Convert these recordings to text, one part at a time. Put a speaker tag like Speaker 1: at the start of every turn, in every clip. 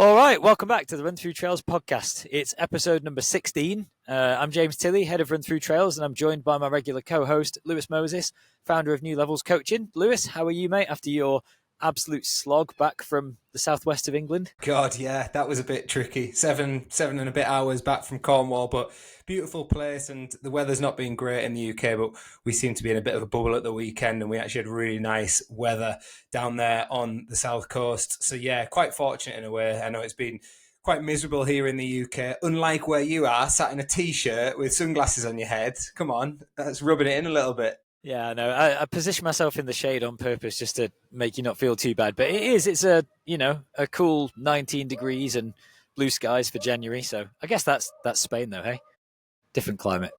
Speaker 1: All right, welcome back to the RunThrough Trails podcast. It's episode number 16. I'm James Tilley, head of RunThrough Trails, and I'm joined by my regular co-host, Lewis Moses, founder of New Levels Coaching. Lewis, how are you, mate, after your absolute slog back from the southwest of England?
Speaker 2: God, yeah, that was a bit tricky. Seven and a bit hours back from Cornwall, but beautiful place, and the weather's not been great in the UK, but we seem to be in a bit of a bubble at the weekend, and we actually had really nice weather down there on the south coast. So yeah, quite fortunate in a way. I know it's been quite miserable here in the UK, unlike where you are, sat in a t-shirt with sunglasses on your head. Come on, that's rubbing it in a little bit.
Speaker 1: Yeah, no, I position myself in the shade on purpose just to make you not feel too bad. But it's a cool 19 degrees and blue skies for January. So I guess that's Spain though, hey? Different climate.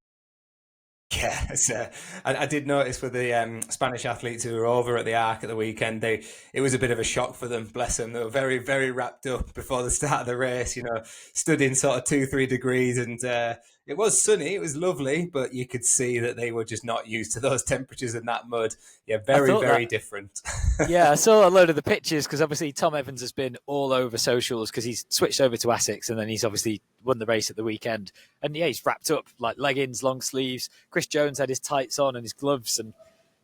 Speaker 2: Yeah, I did notice with the Spanish athletes who were over at the Arc at the weekend, it was a bit of a shock for them, bless them. They were very, very wrapped up before the start of the race, stood in sort of 2-3 degrees, and it was sunny, it was lovely, but you could see that they were just not used to those temperatures and that mud. Yeah, very different.
Speaker 1: Yeah, I saw a load of the pictures because obviously Tom Evans has been all over socials because he's switched over to Essex and then he's obviously won the race at the weekend. And yeah, he's wrapped up like leggings, long sleeves. Chris Jones had his tights on and his gloves. And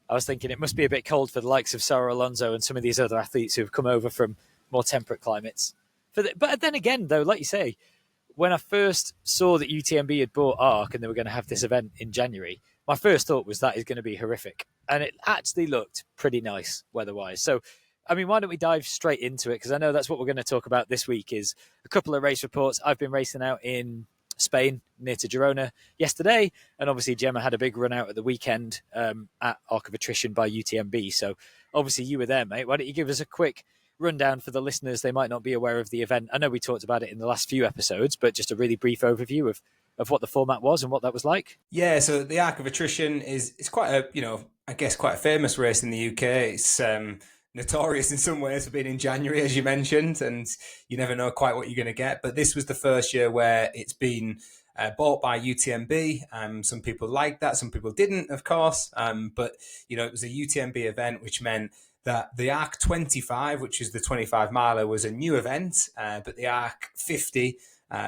Speaker 1: I was thinking it must be a bit cold for the likes of Sarah Alonso and some of these other athletes who have come over from more temperate climates. But then again, though, like you say, when I first saw that UTMB had bought Arc and they were going to have this event in January, my first thought was that is going to be horrific. And it actually looked pretty nice weather-wise. So, I mean, why don't we dive straight into it? Because I know that's what we're going to talk about this week is a couple of race reports. I've been racing out in Spain near to Girona yesterday. And obviously Gemma had a big run out at the weekend at Arc of Attrition by UTMB. So obviously you were there, mate. Why don't you give us a quick rundown for the listeners? They might not be aware of the event. I know we talked about it in the last few episodes, but just a really brief overview of what the format was and what that was like.
Speaker 2: Yeah, so the Arc of Attrition is quite a, I guess quite a famous race in the UK. It's notorious in some ways for being in January, as you mentioned, and you never know quite what you're going to get. But this was the first year where it's been bought by UTMB. Some people liked that, some people didn't, of course. But, it was a UTMB event, which meant that the Arc 25, which is the 25 miler, was a new event, but the Arc 50,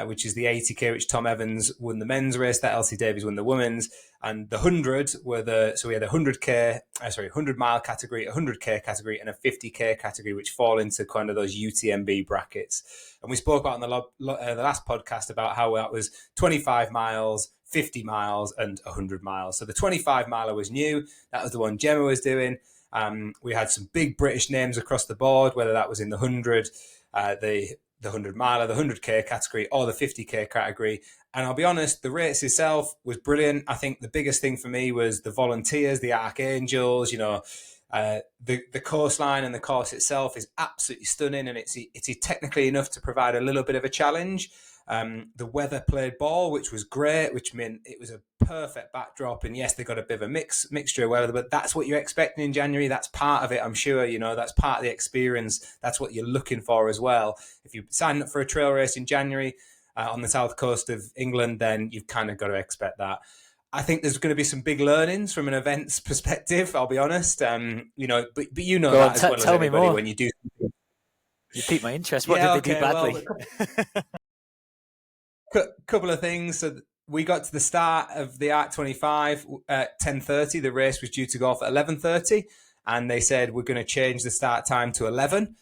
Speaker 2: which is the 80k, which Tom Evans won the men's race, that Elsie Davies won the women's, and the 100 so we had a 100 mile category, a 100k category, and a 50k category, which fall into kind of those UTMB brackets. And we spoke about on the last podcast about how that was 25 miles, 50 miles, and 100 miles. So the 25 miler was new. That was the one Gemma was doing. We had some big British names across the board, whether that was in the 100, the 100 miler, the 100k category, or the 50k category. And I'll be honest, the race itself was brilliant. I think the biggest thing for me was the volunteers, the Archangels. The coastline and the course itself is absolutely stunning, and it's technically enough to provide a little bit of a challenge. The weather played ball, which was great, which meant it was a perfect backdrop. And yes, they got a bit of a mixture of weather, but that's what you're expecting in January. That's part of it, I'm sure. That's part of the experience. That's what you're looking for as well. If you sign up for a trail race in January on the south coast of England, then you've kind of got to expect that. I think there's going to be some big learnings from an events perspective, I'll be honest. But you know that as well as anybody when you do something.
Speaker 1: You piqued my interest. What did they do badly?
Speaker 2: Couple of things. So we got to the start of the Arc 25 at 10:30. The race was due to go off at 11:30, and they said we're going to change the start time to 11,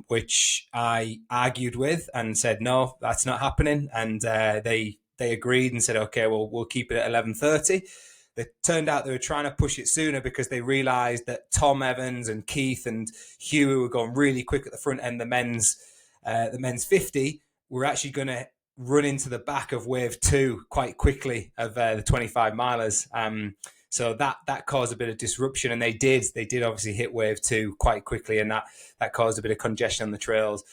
Speaker 2: which I argued with and said no, that's not happening. And they agreed and said okay, well we'll keep it at 11:30. It turned out they were trying to push it sooner because they realised that Tom Evans and Keith and Hugh were going really quick at the front end. The men's 50 were actually going to run into the back of wave 2 quite quickly of the 25 milers. So that caused a bit of disruption, and they did obviously hit wave 2 quite quickly, and that caused a bit of congestion on the trails.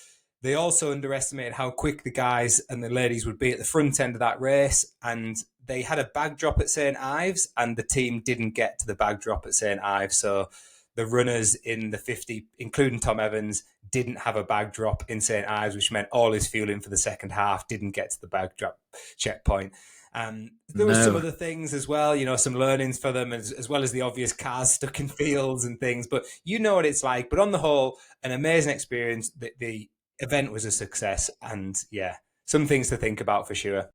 Speaker 2: They also underestimated how quick the guys and the ladies would be at the front end of that race, and they had a bag drop at St Ives, and the team didn't get to the bag drop at St Ives. So the runners in the 50, including Tom Evans, didn't have a bag drop in St Ives, which meant all his fueling for the second half didn't get to the bag drop checkpoint. There were some other things as well, some learnings for them, as well as the obvious cars stuck in fields and things. But you know what it's like. But on the whole, an amazing experience. The event was a success, and yeah, some things to think about for sure.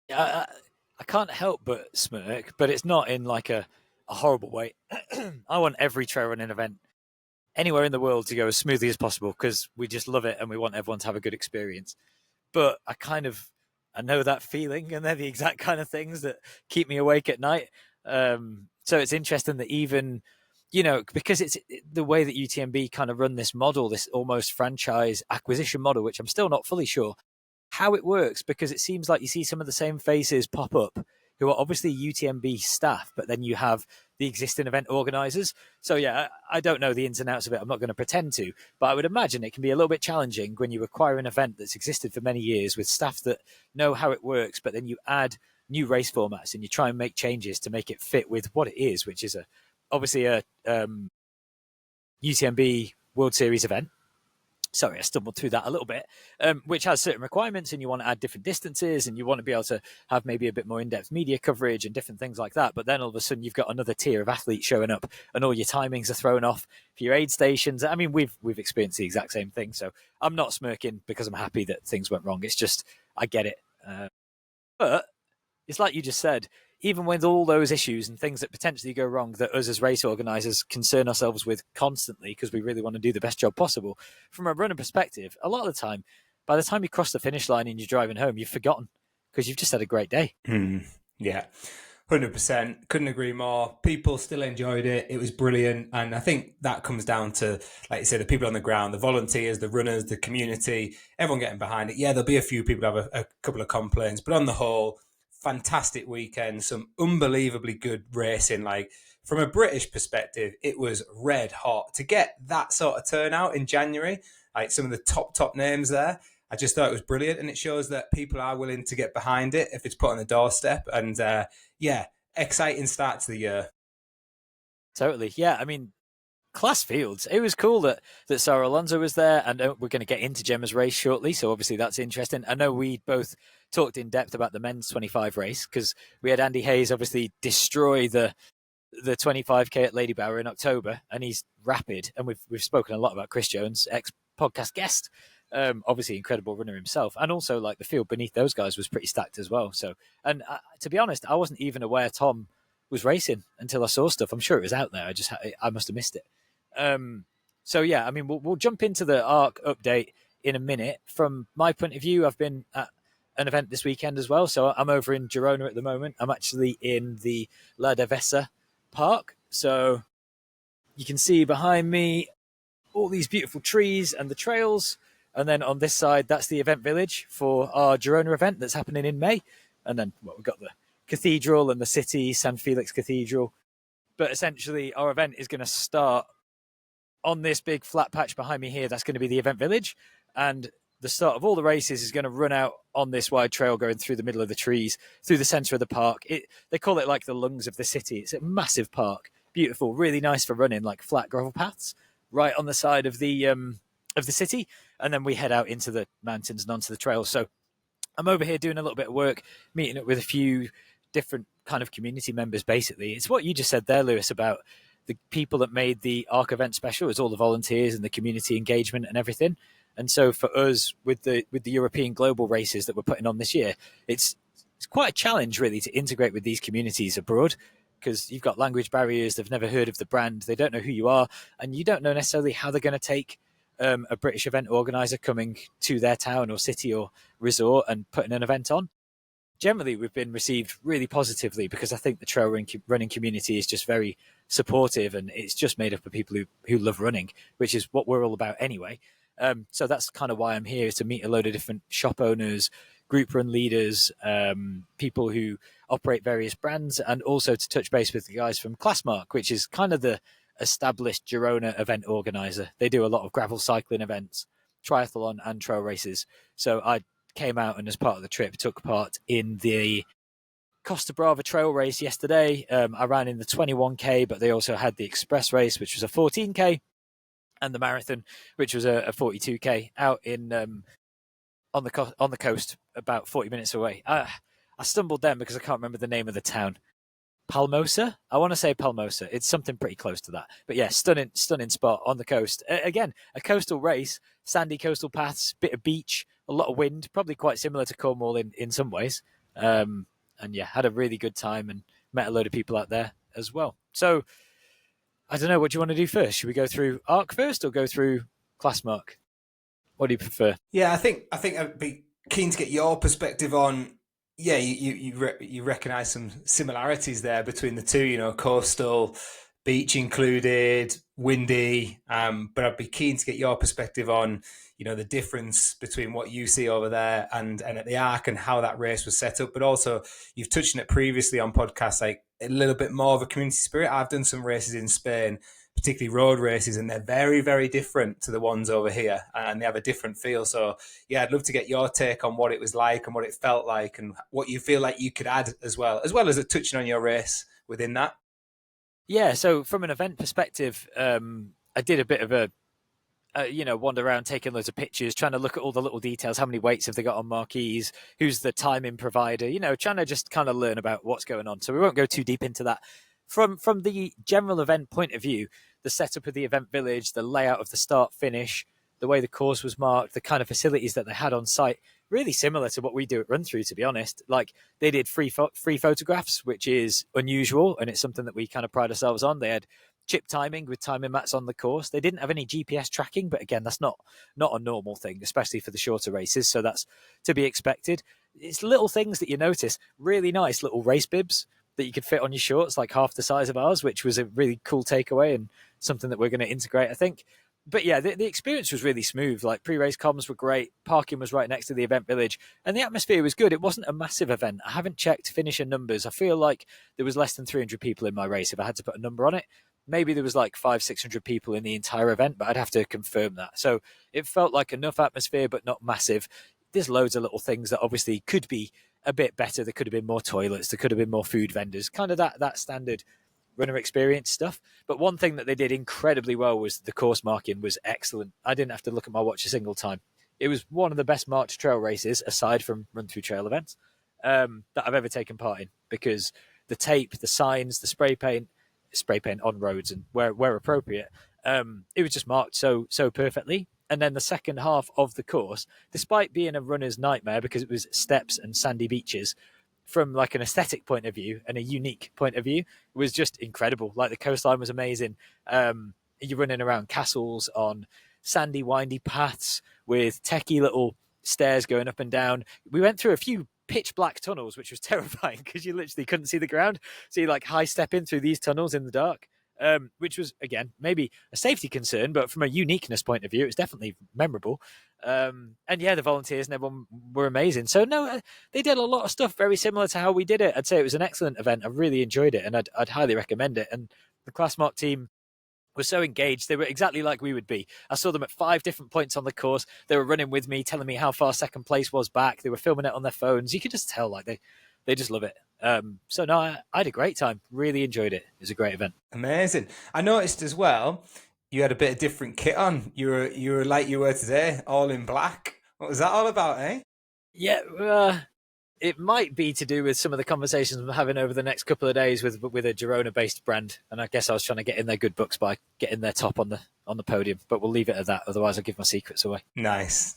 Speaker 1: I can't help but smirk, but it's not in like a horrible way. I want every trail running event anywhere in the world to go as smoothly as possible because we just love it and we want everyone to have a good experience. But I know that feeling, and they're the exact kind of things that keep me awake at night. So it's interesting that even, because it's the way that UTMB kind of run this model, this almost franchise acquisition model, which I'm still not fully sure how it works, because it seems like you see some of the same faces pop up who are obviously UTMB staff, but then you have the existing event organizers. So yeah, I don't know the ins and outs of it. I'm not going to pretend to, but I would imagine it can be a little bit challenging when you acquire an event that's existed for many years with staff that know how it works, but then you add new race formats and you try and make changes to make it fit with what it is, which is obviously a UTMB World Series event. Sorry, I stumbled through that a little bit, which has certain requirements, and you want to add different distances, and you want to be able to have maybe a bit more in-depth media coverage and different things like that. But then all of a sudden you've got another tier of athletes showing up, and all your timings are thrown off for your aid stations. I mean, we've experienced the exact same thing, so I'm not smirking because I'm happy that things went wrong. It's just, I get it. But it's like you just said, even with all those issues and things that potentially go wrong that us as race organisers concern ourselves with constantly because we really want to do the best job possible, from a runner perspective, a lot of the time, by the time you cross the finish line and you're driving home, you've forgotten because you've just had a great day.
Speaker 2: Yeah, 100%. Couldn't agree more. People still enjoyed it. It was brilliant. And I think that comes down to, like you said, the people on the ground, the volunteers, the runners, the community, everyone getting behind it. Yeah, there'll be a few people who have a couple of complaints, but on the whole, fantastic weekend, some unbelievably good racing. Like, from a British perspective, it was red hot. To get that sort of turnout in January, like some of the top names there, I just thought it was brilliant, and it shows that people are willing to get behind it if it's put on the doorstep. And yeah, exciting start to the year.
Speaker 1: Totally. Yeah, I mean, class fields. It was cool that Sarah Alonso was there, and we're going to get into Gemma's race shortly, so obviously that's interesting. I know we both talked in depth about the men's 25 race because we had Andy Hayes obviously destroy the 25k at Lady Bower in October, and he's rapid. And we've spoken a lot about Chris Jones, ex podcast guest, obviously incredible runner himself, and also like the field beneath those guys was pretty stacked as well. So, and to be honest, I wasn't even aware Tom was racing until I saw stuff. I'm sure it was out there. I must have missed it. So yeah, I mean, we'll jump into the Arc update in a minute. From my point of view, I've been at an event this weekend as well. So I'm over in Girona at the moment. I'm actually in the La Devesa Park. So you can see behind me all these beautiful trees and the trails. And then on this side, that's the event village for our Girona event that's happening in May. And then we've got the cathedral and the city, San Felix Cathedral. But essentially, our event is going to start on this big flat patch behind me here. That's going to be the event village. And the start of all the races is going to run out on this wide trail going through the middle of the trees, through the centre of the park. They call it like the lungs of the city. It's a massive park, beautiful, really nice for running, like flat gravel paths right on the side of the city. And then we head out into the mountains and onto the trails. So I'm over here doing a little bit of work, meeting up with a few different kind of community members, basically. It's what you just said there, Lewis, about the people that made the Arc event special. It's all the volunteers and the community engagement and everything. And so for us, with the European global races that we're putting on this year, it's quite a challenge, really, to integrate with these communities abroad, because you've got language barriers. They've never heard of the brand. They don't know who you are. And you don't know necessarily how they're going to take a British event organizer coming to their town or city or resort and putting an event on. Generally, we've been received really positively because I think the trail running community is just very supportive, and it's just made up of people who love running, which is what we're all about anyway. So that's kind of why I'm here, to meet a load of different shop owners, group run leaders, people who operate various brands, and also to touch base with the guys from Classmark, which is kind of the established Girona event organizer. They do a lot of gravel cycling events, triathlon and trail races. So I came out and as part of the trip took part in the Costa Brava trail race yesterday. I ran in the 21K, but they also had the express race, which was a 14K, and the marathon, which was a 42K out in on the coast, about 40 minutes away. I stumbled then because I can't remember the name of the town. Palmosa? I want to say Palmosa. It's something pretty close to that. But yeah, stunning spot on the coast. Again, a coastal race, sandy coastal paths, bit of beach, a lot of wind, probably quite similar to Cornwall in some ways. And yeah, had a really good time and met a load of people out there as well. So I don't know, what do you want to do first? Should we go through Arc first or go through Classmark? What do you prefer?
Speaker 2: Yeah, I think I'd be keen to get your perspective on. Yeah, you recognise some similarities there between the two. You know, coastal, beach included, windy. But I'd be keen to get your perspective on, you know, the difference between what you see over there and at the Arc and how that race was set up. But also, you've touched on it previously on podcasts, like a little bit more of a community spirit. I've done some races in Spain, particularly road races, and they're very, very different to the ones over here, and they have a different feel. So yeah, I'd love to get your take on what it was like and what it felt like and what you feel like you could add as well as touching on your race within that.
Speaker 1: Yeah, so from an event perspective, I did a bit of a wander around, taking loads of pictures, trying to look at all the little details. How many weights have they got on marquees? Who's the timing provider? You know, trying to just kind of learn about what's going on. So we won't go too deep into that. From the general event point of view, the setup of the event village, the layout of the start finish, the way the course was marked, the kind of facilities that they had on site, really similar to what we do at RunThrough, to be honest. Like, they did free photographs, which is unusual, and it's something that we kind of pride ourselves on. They had chip timing with timing mats on the course. They didn't have any GPS tracking, but again, that's not a normal thing, especially for the shorter races. So that's to be expected. It's little things that you notice. Really nice little race bibs that you could fit on your shorts, like half the size of ours, which was a really cool takeaway and something that we're going to integrate, I think. But yeah, the experience was really smooth. Like, pre-race comms were great. Parking was right next to the event village, and the atmosphere was good. It wasn't a massive event. I haven't checked finisher numbers. I feel like there was less than 300 people in my race, if I had to put a number on it. Maybe there was like 500-600 people in the entire event, but I'd have to confirm that. So it felt like enough atmosphere, but not massive. There's loads of little things that obviously could be a bit better. There could have been more toilets. There could have been more food vendors. Kind of that standard runner experience stuff. But one thing that they did incredibly well was the course marking was excellent. I didn't have to look at my watch a single time. It was one of the best marked trail races, aside from RunThrough trail events, that I've ever taken part in, because the tape, the signs, the spray paint on roads and where appropriate, it was just marked so perfectly. And then the second half of the course, despite being a runner's nightmare because it was steps and sandy beaches, from like an aesthetic point of view and a unique point of view, was just incredible. Like, the coastline was amazing. You're running around castles on sandy, windy paths with techie little stairs going up and down. We went through a few pitch black tunnels, which was terrifying because you literally couldn't see the ground. So you like high step in through these tunnels in the dark, which was, again, maybe a safety concern, but from a uniqueness point of view, it was definitely memorable. And yeah, the volunteers and everyone were amazing. So no, they did a lot of stuff very similar to how we did it. I'd say it was an excellent event. I really enjoyed it, and I'd highly recommend it. And the Classmark team were so engaged. They were exactly like we would be. I saw them at 5 different points on the course. They were running with me, telling me how far second place was back. They were filming it on their phones. You could just tell, like, they just love it. So no, I had a great time. Really enjoyed it. It was a great event.
Speaker 2: Amazing. I noticed as well, you had a bit of different kit on. You were like you were today, all in black. What was that all about, eh?
Speaker 1: Yeah, it might be to do with some of the conversations I'm having over the next couple of days with a Girona-based brand, and I guess I was trying to get in their good books by getting their top on the podium. But we'll leave it at that. Otherwise, I'll give my secrets away.
Speaker 2: Nice.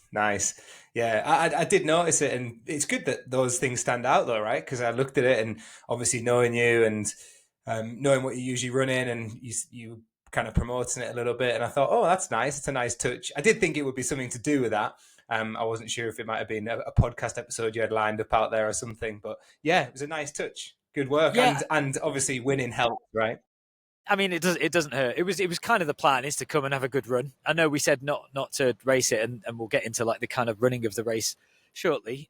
Speaker 2: Yeah, I did notice it, and it's good that those things stand out, though, right? Because I looked at it, and obviously knowing you and knowing what you usually run in, and you kind of promoting it a little bit, and I thought, oh, that's nice. It's a nice touch. I did think it would be something to do with that. I wasn't sure if it might have been a podcast episode you had lined up out there or something, but yeah, it was a nice touch. Good work,
Speaker 1: Yeah.
Speaker 2: and obviously winning helped, right?
Speaker 1: I mean, it doesn't hurt. It was kind of the plan, is to come and have a good run. I know we said not to race it, and we'll get into like the kind of running of the race shortly.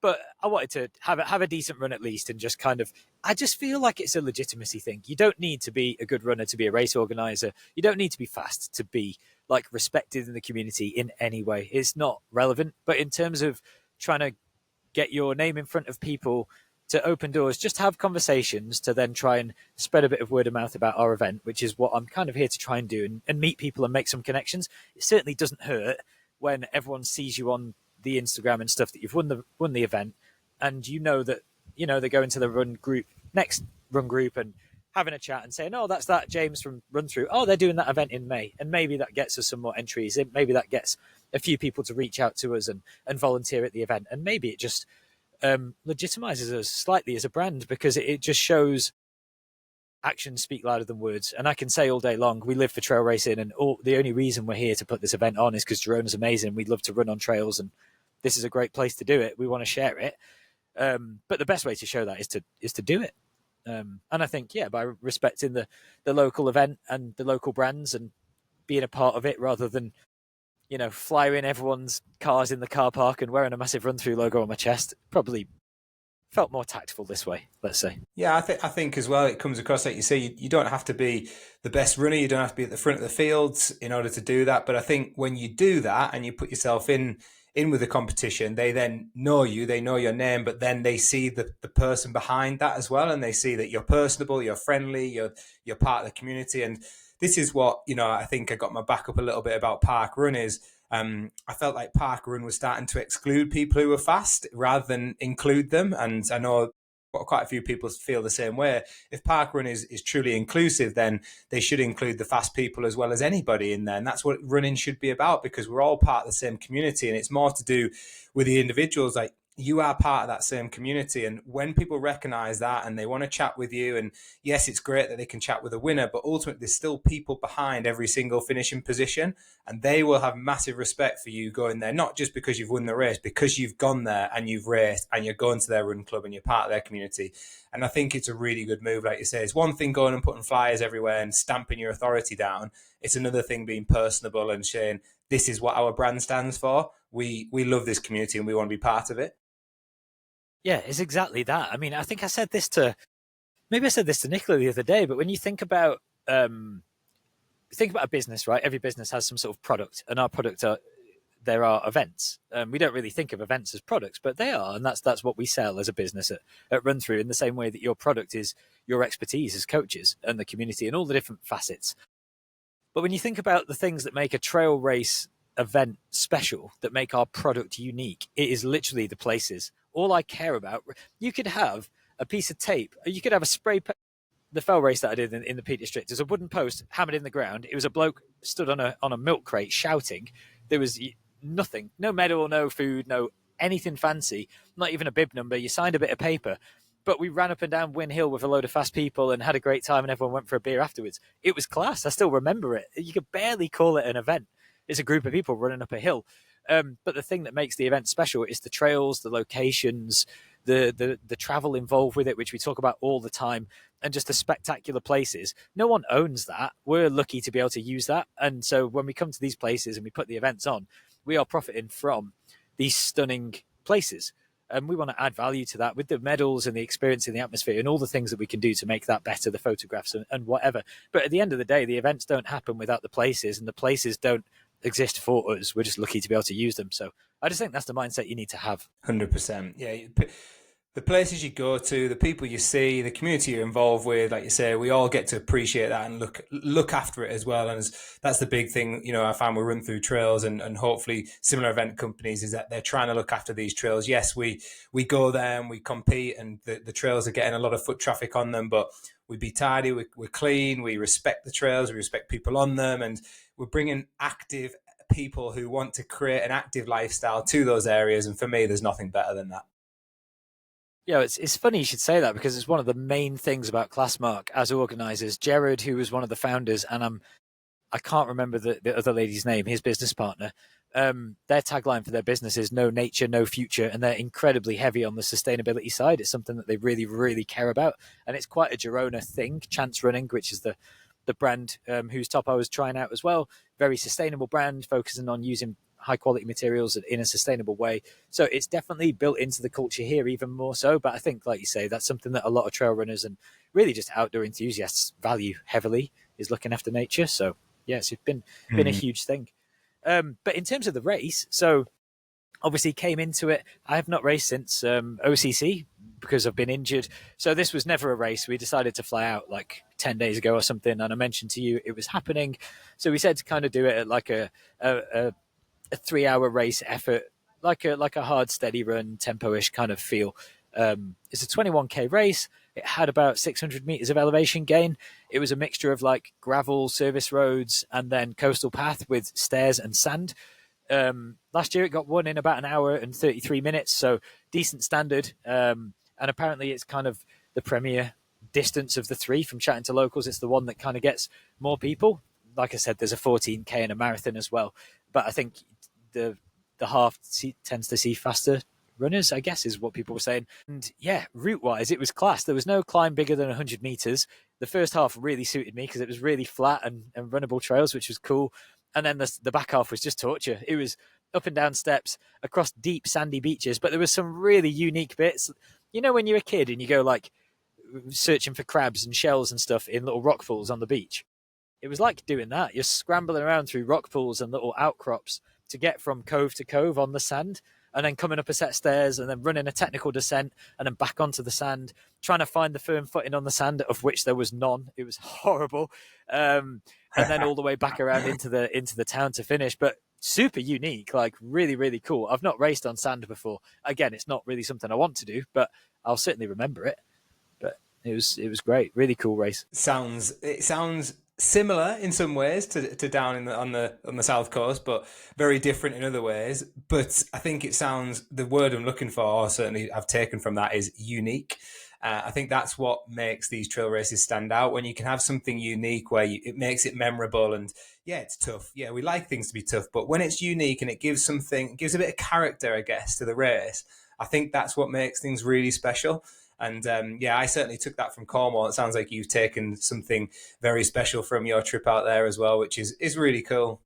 Speaker 1: But I wanted to have a decent run at least, and just kind of, I just feel like it's a legitimacy thing. You don't need to be a good runner to be a race organizer. You don't need to be fast to be like respected in the community in any way. It's not relevant. But in terms of trying to get your name in front of people, to open doors, just have conversations to then try and spread a bit of word of mouth about our event, which is what I'm kind of here to try and do, and meet people and make some connections. It certainly doesn't hurt when everyone sees you on the Instagram and stuff that you've won the event, and that they're going to the next run group and having a chat and saying, oh, that's that James from RunThrough. Oh, they're doing that event in May. And maybe that gets us some more entries. Maybe that gets a few people to reach out to us and volunteer at the event. And maybe it just legitimizes us slightly as a brand, because it just shows actions speak louder than words. And I can say all day long, we live for trail racing, and the only reason we're here to put this event on is because Girona's amazing. We'd love to run on trails, and this is a great place to do it. We want to share it. But the best way to show that is to do it. And I think, by respecting the local event and the local brands and being a part of it, rather than flying everyone's cars in the car park and wearing a massive RunThrough logo on my chest, probably felt more tactful this way, let's say.
Speaker 2: Yeah, I think as well, it comes across like you say, you don't have to be the best runner, you don't have to be at the front of the fields in order to do that. But I think when you do that and you put yourself in with the competition, they then know you, they know your name, but then they see the person behind that as well, and they see that you're personable, you're friendly, you're part of the community. And this is what, I think I got my back up a little bit about Park Run is, I felt like Park Run was starting to exclude people who were fast rather than include them. And I know quite a few people feel the same way. If Park Run is truly inclusive, then they should include the fast people as well as anybody in there. And that's what running should be about, because we're all part of the same community, and it's more to do with the individuals. Like, you are part of that same community. And when people recognize that and they want to chat with you, and yes, it's great that they can chat with a winner, but ultimately there's still people behind every single finishing position, and they will have massive respect for you going there, not just because you've won the race, because you've gone there and you've raced and you're going to their run club and you're part of their community. And I think it's a really good move. Like you say, it's one thing going and putting flyers everywhere and stamping your authority down. It's another thing being personable and saying, this is what our brand stands for. We love this community and we want to be part of it.
Speaker 1: Yeah, it's exactly that. I mean, I think I said this to Nicola the other day, but when you think about a business, right? Every business has some sort of product, and our product there are events. We don't really think of events as products, but they are, and that's what we sell as a business at RunThrough, in the same way that your product is your expertise as coaches and the community and all the different facets. But when you think about the things that make a trail race event special, that make our product unique, it is literally the places. All I care about, you could have a piece of tape, you could have a spray paint. The fell race that I did in the Peak District, there's a wooden post hammered in the ground. It was a bloke stood on a milk crate shouting. There was nothing, no medal, no food, no anything fancy, not even a bib number. You signed a bit of paper, but we ran up and down Win Hill with a load of fast people and had a great time, and everyone went for a beer afterwards. It was class. I still remember it. You could barely call it an event. It's a group of people running up a hill. But the thing that makes the event special is the trails, the locations, the travel involved with it, which we talk about all the time, and just the spectacular places. No one owns that. We're lucky to be able to use that. And so when we come to these places and we put the events on, we are profiting from these stunning places. And we want to add value to that with the medals and the experience in the atmosphere and all the things that we can do to make that better, the photographs and whatever. But at the end of the day, the events don't happen without the places, and the places don't exist for us. We're just lucky to be able to use them. So I just think that's the mindset you need to have.
Speaker 2: 100%. Yeah. The places you go to, the people you see, the community you're involved with, like you say, we all get to appreciate that and look after it as well. And that's the big thing, I found with RunThrough Trails and hopefully similar event companies, is that they're trying to look after these trails. Yes, we go there and we compete, and the trails are getting a lot of foot traffic on them, but we be tidy, we're clean, we respect the trails, we respect people on them, and we're bringing active people who want to create an active lifestyle to those areas. And for me, there's nothing better than that.
Speaker 1: Yeah, it's funny you should say that, because it's one of the main things about Classmark as organisers. Jared, who was one of the founders, and I can't remember the other lady's name, his business partner, their tagline for their business is "No nature, no future," and they're incredibly heavy on the sustainability side. It's something that they really, really care about, and it's quite a Girona thing. Chance Running, which is the brand whose top I was trying out as well, very sustainable brand, focusing on using high quality materials in a sustainable way. So it's definitely built into the culture here even more so. But I think, like you say, that's something that a lot of trail runners and really just outdoor enthusiasts value heavily, is looking after nature. So yeah, it's been a huge thing. But in terms of the race, so obviously came into it. I have not raced since OCC because I've been injured. So this was never a race. We decided to fly out like 10 days ago or something. And I mentioned to you it was happening. So we said to kind of do it at like a 3 hour race effort, like a hard, steady run, tempo-ish kind of feel. It's a 21k race. It had about 600 meters of elevation gain. It was a mixture of like gravel, service roads, and then coastal path with stairs and sand. Last year it got won in about an hour and 33 minutes, so decent standard. And apparently it's kind of the premier distance of the three. From chatting to locals, it's the one that kind of gets more people. Like I said, there's a 14k and a marathon as well, but I think the half tends to see faster runners, I guess, is what people were saying. And yeah, route wise, it was class. There was no climb bigger than 100 meters. The first half really suited me because it was really flat and runnable trails, which was cool. And then the back half was just torture. It was up and down steps across deep sandy beaches, but there was some really unique bits. You know, when you're a kid and you go like searching for crabs and shells and stuff in little rock pools on the beach, it was like doing that. You're scrambling around through rock pools and little outcrops to get from cove to cove on the sand, and then coming up a set of stairs and then running a technical descent and then back onto the sand, trying to find the firm footing on the sand, of which there was none. It was horrible. And then all the way back around into the town to finish. But super unique, like really, really cool. I've not raced on sand before. Again, it's not really something I want to do, but I'll certainly remember it. But it was great. Really cool race.
Speaker 2: It sounds similar in some ways to down on the south coast, but very different in other ways. But I think it sounds, the word I'm looking for, or certainly I've taken from that, is unique. I think that's what makes these trail races stand out, when you can have something unique where it makes it memorable. And yeah, it's tough. Yeah, we like things to be tough, but when it's unique and it gives a bit of character, I guess, to the race, I think that's what makes things really special. And yeah, I certainly took that from Cornwall. It sounds like you've taken something very special from your trip out there as well, which is really cool.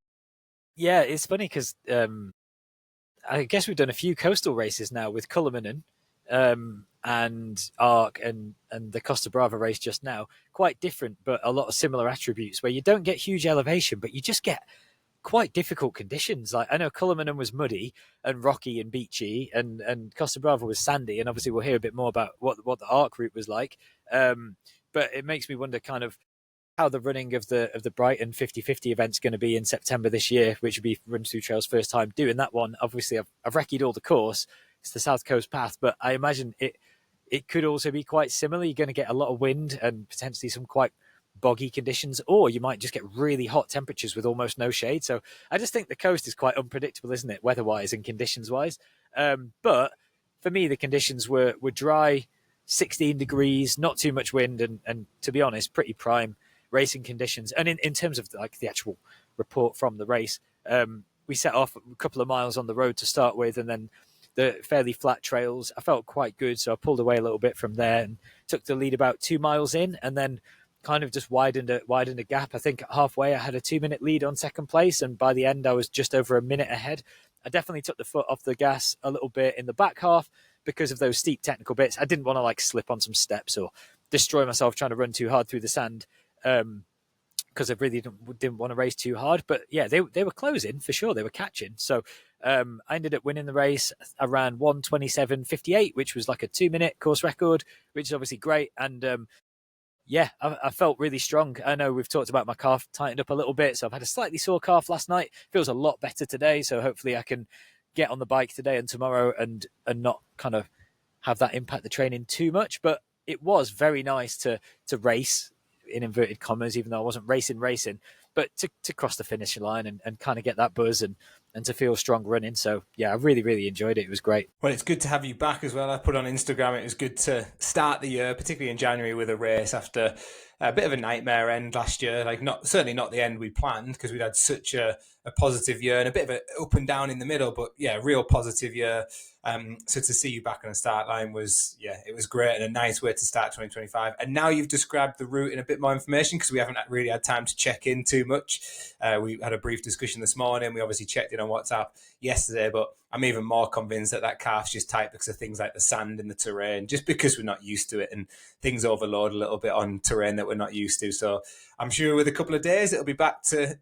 Speaker 1: Yeah, it's funny because I guess we've done a few coastal races now with Cullinan and Arc and the Costa Brava race just now. Quite different, but a lot of similar attributes where you don't get huge elevation, but you just get quite difficult conditions. Like I know Cullinan was muddy and rocky and beachy, and Costa Brava was sandy, and obviously we'll hear a bit more about what the Arc route was like. But it makes me wonder kind of how the running of the Brighton 50-50 event's going to be in September this year, which would be RunThrough Trail's first time doing that one. Obviously, I've recce'd all the course. It's the South Coast Path, but I imagine it could also be quite similar. You're going to get a lot of wind and potentially some quite boggy conditions, or you might just get really hot temperatures with almost no shade. So I just think the coast is quite unpredictable, isn't it, weather-wise and conditions-wise? But for me, the conditions were dry, 16 degrees, not too much wind, and to be honest, pretty prime racing conditions. And in terms of like the actual report from the race, we set off a couple of miles on the road to start with, and then the fairly flat trails, I felt quite good. So I pulled away a little bit from there and took the lead about 2 miles in, and then kind of just widened a gap. I think halfway I had a 2-minute lead on second place, and by the end I was just over a minute ahead. I definitely took the foot off the gas a little bit in the back half because of those steep technical bits. I didn't want to like slip on some steps or destroy myself trying to run too hard through the sand, because I really didn't want to race too hard. But yeah, they were closing for sure. They were catching. So I ended up winning the race. I ran 1:27.58, which was like a 2-minute course record, which is obviously great. And yeah, I felt really strong. I know we've talked about my calf tightened up a little bit, so I've had a slightly sore calf last night. Feels a lot better today, so hopefully I can get on the bike today and tomorrow and not kind of have that impact the training too much. But it was very nice to race, in inverted commas, even though I wasn't racing, but to cross the finish line and kind of get that buzz and to feel strong running. So yeah, I really, really enjoyed it. It was great.
Speaker 2: Well, it's good to have you back as well. I put on Instagram, it was good to start the year, particularly in January, with a race after a bit of a nightmare end last year. Like certainly not the end we planned, because we'd had such a positive year and a bit of an up and down in the middle, but yeah, real positive year. So to see you back on the start line it was great and a nice way to start 2025. And now you've described the route in a bit more information, because we haven't really had time to check in too much. We had a brief discussion this morning. We obviously checked in on WhatsApp yesterday, but I'm even more convinced that calf's just tight because of things like the sand in the terrain, just because we're not used to it, and things overload a little bit on terrain that we're not used to. So I'm sure with a couple of days it'll be back to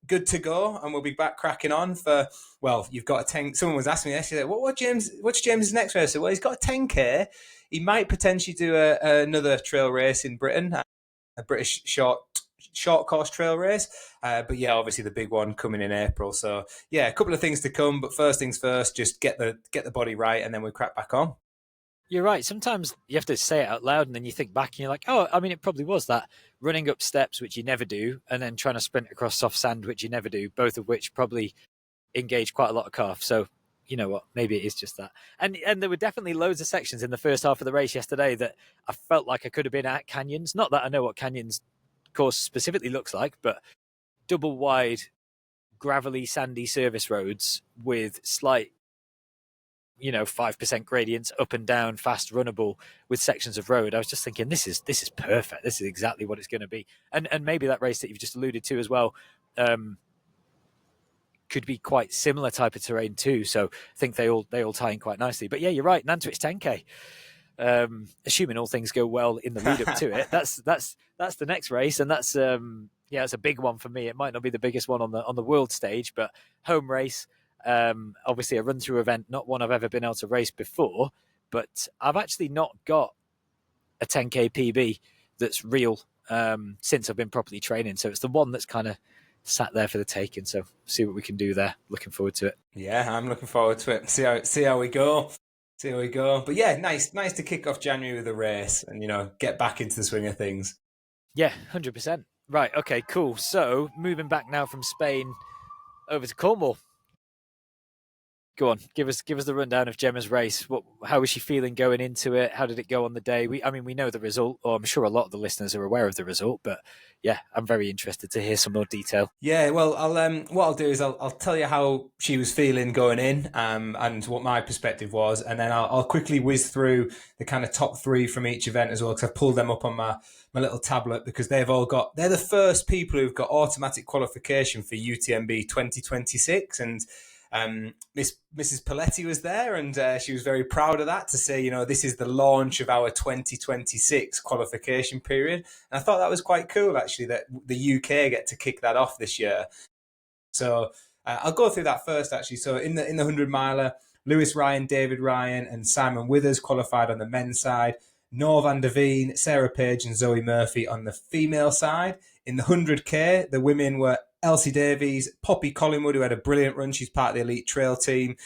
Speaker 2: good to go, and we'll be back cracking on for, well, you've got a 10. Someone was asking me yesterday, what's James's next race? Well, he's got a 10K. He might potentially do another trail race in Britain, a British short course trail race. But yeah, obviously the big one coming in April. So yeah, a couple of things to come. But first things first, just get the body right, and then we crack back on.
Speaker 1: You're right. Sometimes you have to say it out loud, and then you think back and you're like, oh, I mean, it probably was that running up steps, which you never do, and then trying to sprint across soft sand, which you never do, both of which probably engage quite a lot of calf. So you know what, maybe it is just that. And there were definitely loads of sections in the first half of the race yesterday that I felt like I could have been at Canyons. Not that I know what Canyons course specifically looks like, but double wide, gravelly, sandy service roads with slight, 5% gradients up and down, fast runnable with sections of road. I was just thinking, this is perfect. This is exactly what it's going to be. And maybe that race that you've just alluded to as well could be quite similar type of terrain too. So I think they all tie in quite nicely. But yeah, you're right. Nantwich 10K. Assuming all things go well in the lead up to it, that's the next race, and that's it's a big one for me. It might not be the biggest one on the world stage, but home race. Obviously a run-through event, not one I've ever been able to race before, but I've actually not got a 10K PB that's real since I've been properly training. So it's the one that's kind of sat there for the taking. So see what we can do there. Looking forward to it.
Speaker 2: Yeah, I'm looking forward to it. See how we go. But yeah, nice to kick off January with a race and get back into the swing of things.
Speaker 1: Yeah, 100%. Right. Okay. Cool. So moving back now from Spain over to Cornwall. Go on, give us the rundown of Gemma's race. How was she feeling going into it? How did it go on the day? We know the result, or I'm sure a lot of the listeners are aware of the result, but yeah, I'm very interested to hear some more detail.
Speaker 2: Yeah, well, what I'll do is I'll tell you how she was feeling going in, and what my perspective was, and then I'll quickly whiz through the kind of top three from each event as well, because I've pulled them up on my little tablet, because they're the first people who've got automatic qualification for UTMB 2026, and Mrs. Paletti was there, and she was very proud of that, to say, this is the launch of our 2026 qualification period. And I thought that was quite cool, actually, that the UK get to kick that off this year. So I'll go through that first, actually. So in the 100 miler, Lewis Ryan, David Ryan, and Simon Withers qualified on the men's side. Noor van der Veen, Sarah Page, and Zoe Murphy on the female side. In the 100K, the women were Elsie Davies, Poppy Collingwood, who had a brilliant run. She's part of the elite trail team,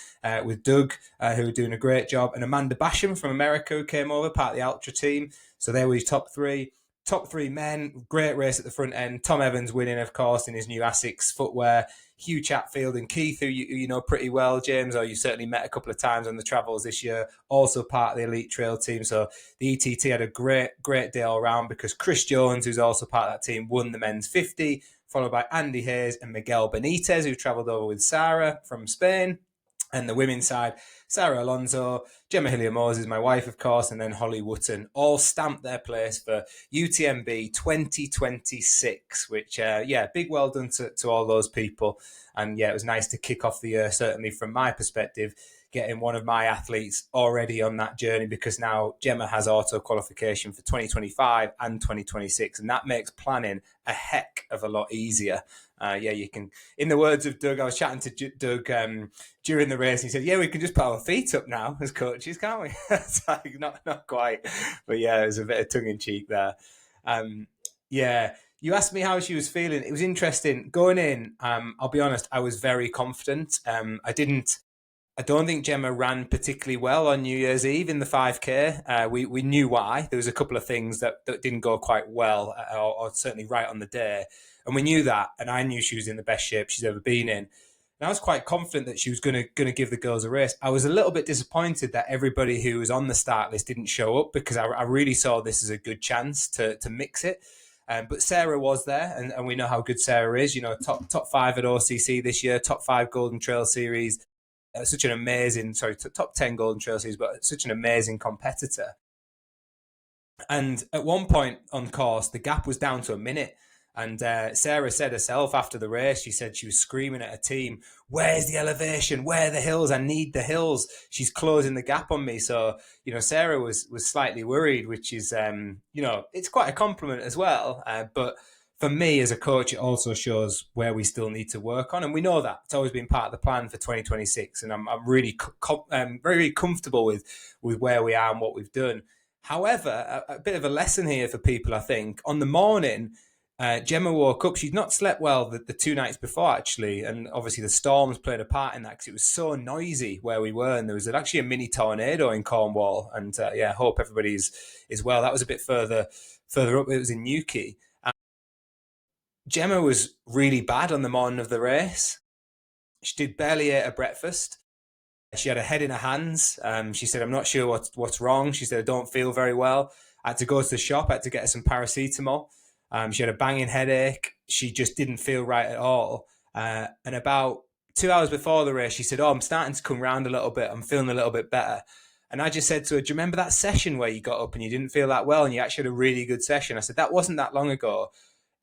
Speaker 2: with Doug, who were doing a great job, and Amanda Basham from America, who came over, part of the ultra team. So there were your top three. Top three men, great race at the front end. Tom Evans winning, of course, in his new Asics footwear. Hugh Chatfield and Keith, who you know pretty well, James, or you certainly met a couple of times on the travels this year, also part of the elite trail team. So the ETT had a great day all around, because Chris Jones, who's also part of that team, won the men's 50, followed by Andy Hayes and Miguel Benitez, who travelled over with Sarah from Spain. And the women's side, Sarah Alonso, Gemma Hillier-Moses, my wife, of course, and then Holly Wotton, all stamped their place for UTMB 2026, which, big well done to all those people. And yeah, it was nice to kick off the year, certainly from my perspective, getting one of my athletes already on that journey, because now Gemma has auto qualification for 2025 and 2026, and that makes planning a heck of a lot easier. You can, in the words of Doug, I was chatting to Doug during the race, and he said, yeah, we can just put our feet up now as coaches, can't we? It's like, not quite, but yeah, it was a bit of tongue-in-cheek there. You asked me how she was feeling. It was interesting going in. I'll be honest, I was very confident. I don't think Gemma ran particularly well on New Year's Eve in the 5K. We knew why. There was a couple of things that didn't go quite well, or certainly right on the day. And we knew that, and I knew she was in the best shape she's ever been in. And I was quite confident that she was going to give the girls a race. I was a little bit disappointed that everybody who was on the start list didn't show up, because I really saw this as a good chance to mix it. But Sarah was there, and we know how good Sarah is. Top 5 at OCC this year, top 5 Golden Trail Series. Such an amazing, top 10 Golden Trail Series, but such an amazing competitor. And at one point on course, the gap was down to a minute. And Sarah said herself after the race, she said she was screaming at her team, "Where's the elevation? Where are the hills? I need the hills. She's closing the gap on me." So, Sarah was slightly worried, which is, it's quite a compliment as well. But for me as a coach, it also shows where we still need to work on. And we know that. It's always been part of the plan for 2026. And I'm really very comfortable with where we are and what we've done. However, a bit of a lesson here for people, I think. On the morning, Gemma woke up. She'd not slept well the 2 nights before, actually. And obviously the storms played a part in that because it was so noisy where we were. And there was actually a mini tornado in Cornwall. And I hope everybody is well. That was a bit further up. It was in Newquay. Gemma was really bad on the morning of the race. She did barely eat her breakfast. She had her head in her hands. She said, "I'm not sure what's wrong." She said, "I don't feel very well." I had to go to the shop. I had to get her some paracetamol. She had a banging headache. She just didn't feel right at all. And about 2 hours before the race, she said, "Oh, I'm starting to come round a little bit. I'm feeling a little bit better." And I just said to her, "Do you remember that session where you got up and you didn't feel that well and you actually had a really good session?" I said, "That wasn't that long ago."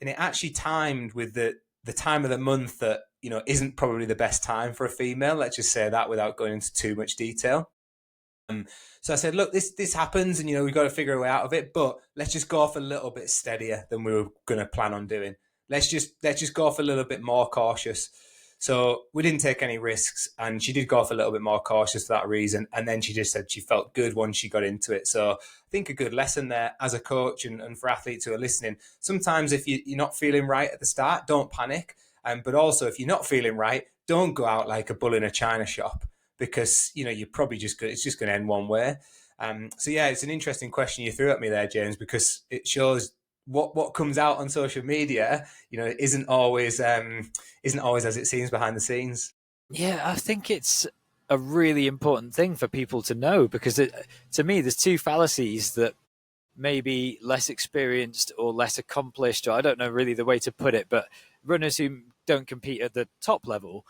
Speaker 2: And it actually timed with the time of the month that, isn't probably the best time for a female. Let's just say that without going into too much detail. So I said, "Look, this happens, and we've got to figure a way out of it. But let's just go off a little bit steadier than we were going to plan on doing. Let's just go off a little bit more cautious." So we didn't take any risks, and she did go off a little bit more cautious for that reason. And then she just said she felt good once she got into it. So I think a good lesson there as a coach and for athletes who are listening. Sometimes if you're not feeling right at the start, don't panic. But also if you're not feeling right, don't go out like a bull in a china shop, because you're probably it's just going to end one way. So yeah, it's an interesting question you threw at me there, James, because it shows what comes out on social media, isn't always as it seems behind the scenes.
Speaker 1: Yeah, I think it's a really important thing for people to know, because to me, there's two fallacies that maybe less experienced or less accomplished, or I don't know really the way to put it, but runners who don't compete at the top level,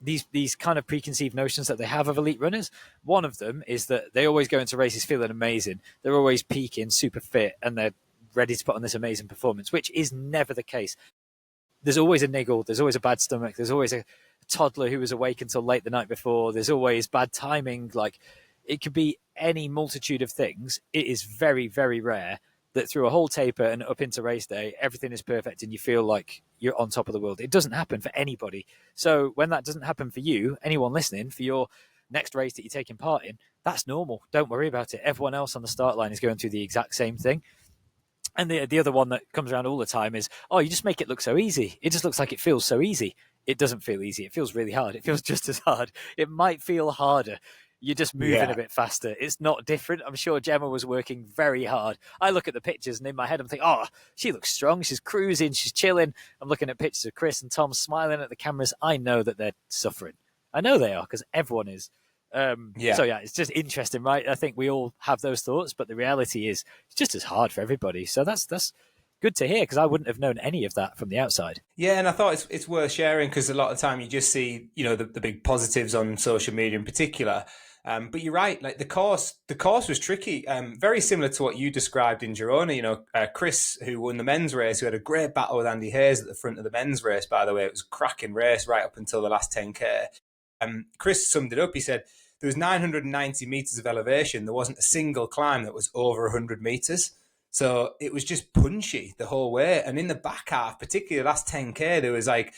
Speaker 1: these kind of preconceived notions that they have of elite runners. One of them is that they always go into races feeling amazing. They're always peaking, super fit, and they're ready to put on this amazing performance, which is never the case. There's always a niggle. There's always a bad stomach. There's always a toddler who was awake until late the night before. There's always bad timing. Like, it could be any multitude of things. It is very, very rare that through a whole taper and up into race day, everything is perfect and you feel like you're on top of the world. It doesn't happen for anybody. So when that doesn't happen for you, anyone listening, for your next race that you're taking part in, that's normal. Don't worry about it. Everyone else on the start line is going through the exact same thing. And the other one that comes around all the time is, "Oh, you just make it look so easy. It just looks like it feels so easy." It doesn't feel easy. It feels really hard. It feels just as hard. It might feel harder. You're just moving a bit faster. It's not different. I'm sure Gemma was working very hard. I look at the pictures and in my head I'm thinking, "Oh, she looks strong. She's cruising. She's chilling." I'm looking at pictures of Chris and Tom smiling at the cameras. I know that they're suffering. I know they are, because everyone is. So yeah, it's just interesting, right? I think we all have those thoughts, but the reality is it's just as hard for everybody. So that's good to hear, because I wouldn't have known any of that from the outside.
Speaker 2: Yeah, and I thought it's worth sharing, because a lot of the time you just see the big positives on social media in particular. But you're right, like the course was tricky. Very similar to what you described in Girona. Chris, who won the men's race, who had a great battle with Andy Hayes at the front of the men's race, by the way. It was a cracking race right up until the last 10K. Chris summed it up. He said there was 990 meters of elevation. There wasn't a single climb that was over 100 meters. So it was just punchy the whole way. And in the back half, particularly the last 10K, there was like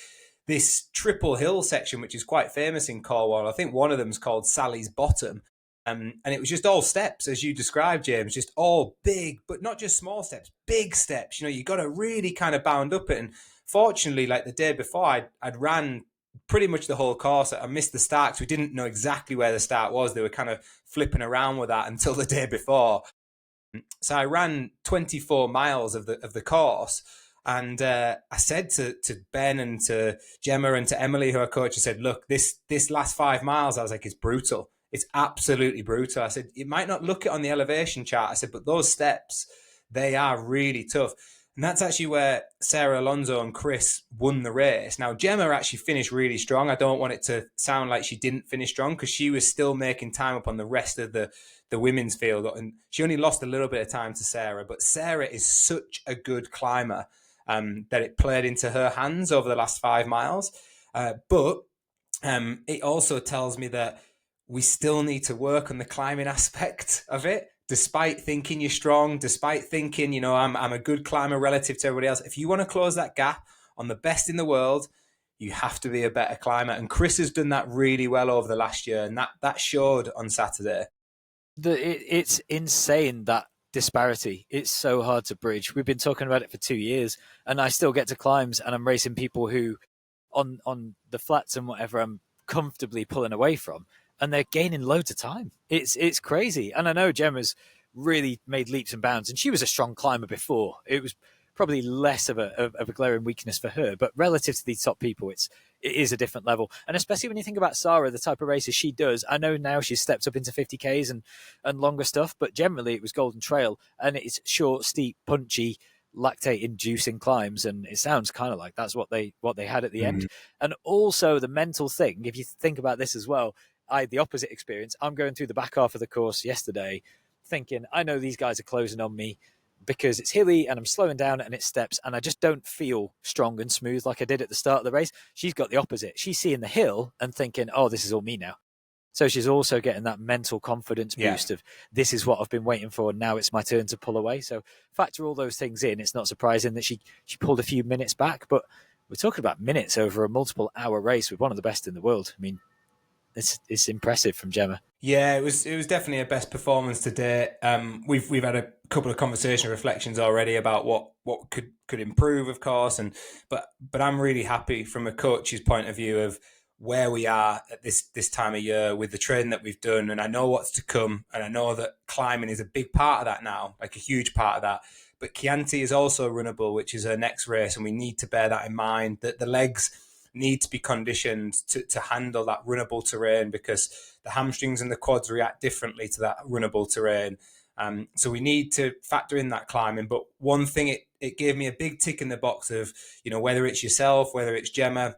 Speaker 2: this triple hill section, which is quite famous in Cornwall. I think one of them's called Sally's Bottom. And it was just all steps, as you described, James, just all big, but not just small steps, big steps. You got to really kind of bound up it. And fortunately, like the day before, I'd ran pretty much the whole course. I missed the start because we didn't know exactly where the start was. They were kind of flipping around with that until the day before. So I ran 24 miles of the course. And I said to Ben and to Gemma and to Emily, who I coach, I said, "Look, this last 5 miles," I was like, "it's brutal. It's absolutely brutal." I said, "It might not look it on the elevation chart." I said, "But those steps, they are really tough." And that's actually where Sarah Alonso and Chris won the race. Now, Gemma actually finished really strong. I don't want it to sound like she didn't finish strong, because she was still making time up on the rest of the women's field. And she only lost a little bit of time to Sarah. But Sarah is such a good climber. that it played into her hands over the last 5 miles. But it also tells me that we still need to work on the climbing aspect of it. Despite thinking you're strong, despite thinking, I'm a good climber relative to everybody else. If you want to close that gap on the best in the world, you have to be a better climber. And Chris has done that really well over the last year. And that showed on Saturday.
Speaker 1: It's insane, that disparity. It's so hard to bridge. We've been talking about it for 2 years, and I still get to climbs, and I'm racing people who, on the flats and whatever, I'm comfortably pulling away from, and they're gaining loads of time. It's crazy. And I know Gemma's really made leaps and bounds, and she was a strong climber before. It was probably less of a glaring weakness for her, but relative to these top people, it is a different level. And especially when you think about Sarah, the type of races she does, I know now she's stepped up into 50Ks and longer stuff, but generally it was Golden Trail, and it's short, steep, punchy, lactate inducing climbs, and it sounds kind of like that's what they had at the end. And also the mental thing, if you think about this as well, I had the opposite experience. I'm going through the back half of the course yesterday thinking, I know these guys are closing on me because it's hilly and I'm slowing down and it's steps, and I just don't feel strong and smooth like I did at the start of the race. She's got the opposite. She's seeing the hill and thinking, oh, this is all me now. So she's also getting that mental confidence boost of, this is what I've been waiting for, and now it's my turn to pull away. So factor all those things in. It's not surprising that she pulled a few minutes back, but we're talking about minutes over a multiple hour race with one of the best in the world. I mean, it's impressive from Gemma.
Speaker 2: Yeah, it was definitely a best performance to date. We've had a couple of conversation reflections already about what could improve, of course, but I'm really happy from a coach's point of view of where we are at this time of year with the training that we've done, and I know what's to come, and I know that climbing is a big part of that now, like a huge part of that. But Chianti is also runnable, which is her next race, and we need to bear that in mind, that the legs need to be conditioned to handle that runnable terrain, because the hamstrings and the quads react differently to that runnable terrain. So we need to factor in that climbing. But one thing, it gave me a big tick in the box of, whether it's yourself, whether it's Gemma,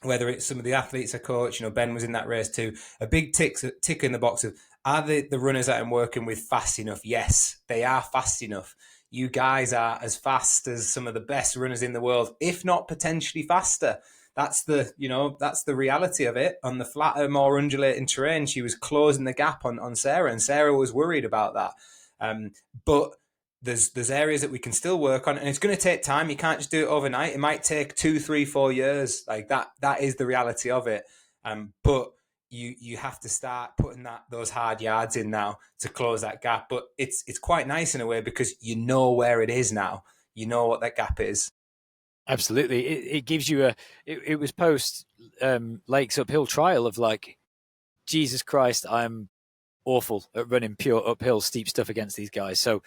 Speaker 2: whether it's some of the athletes I coach, Ben was in that race too, a big tick in the box of, are the runners that I'm working with fast enough? Yes, they are fast enough. You guys are as fast as some of the best runners in the world, if not potentially faster. That's the reality of it. On the flatter, more undulating terrain, she was closing the gap on Sarah, and Sarah was worried about that. But there's areas that we can still work on, and it's going to take time. You can't just do it overnight. It might take 2, 3, 4 years. Like that is the reality of it. But you have to start putting those hard yards in now to close that gap. But it's quite nice in a way, because you know where it is now. You know what that gap is.
Speaker 1: Absolutely. It gives you it was post Lake's uphill trial of like, Jesus Christ, I'm awful at running pure uphill steep stuff against these guys. So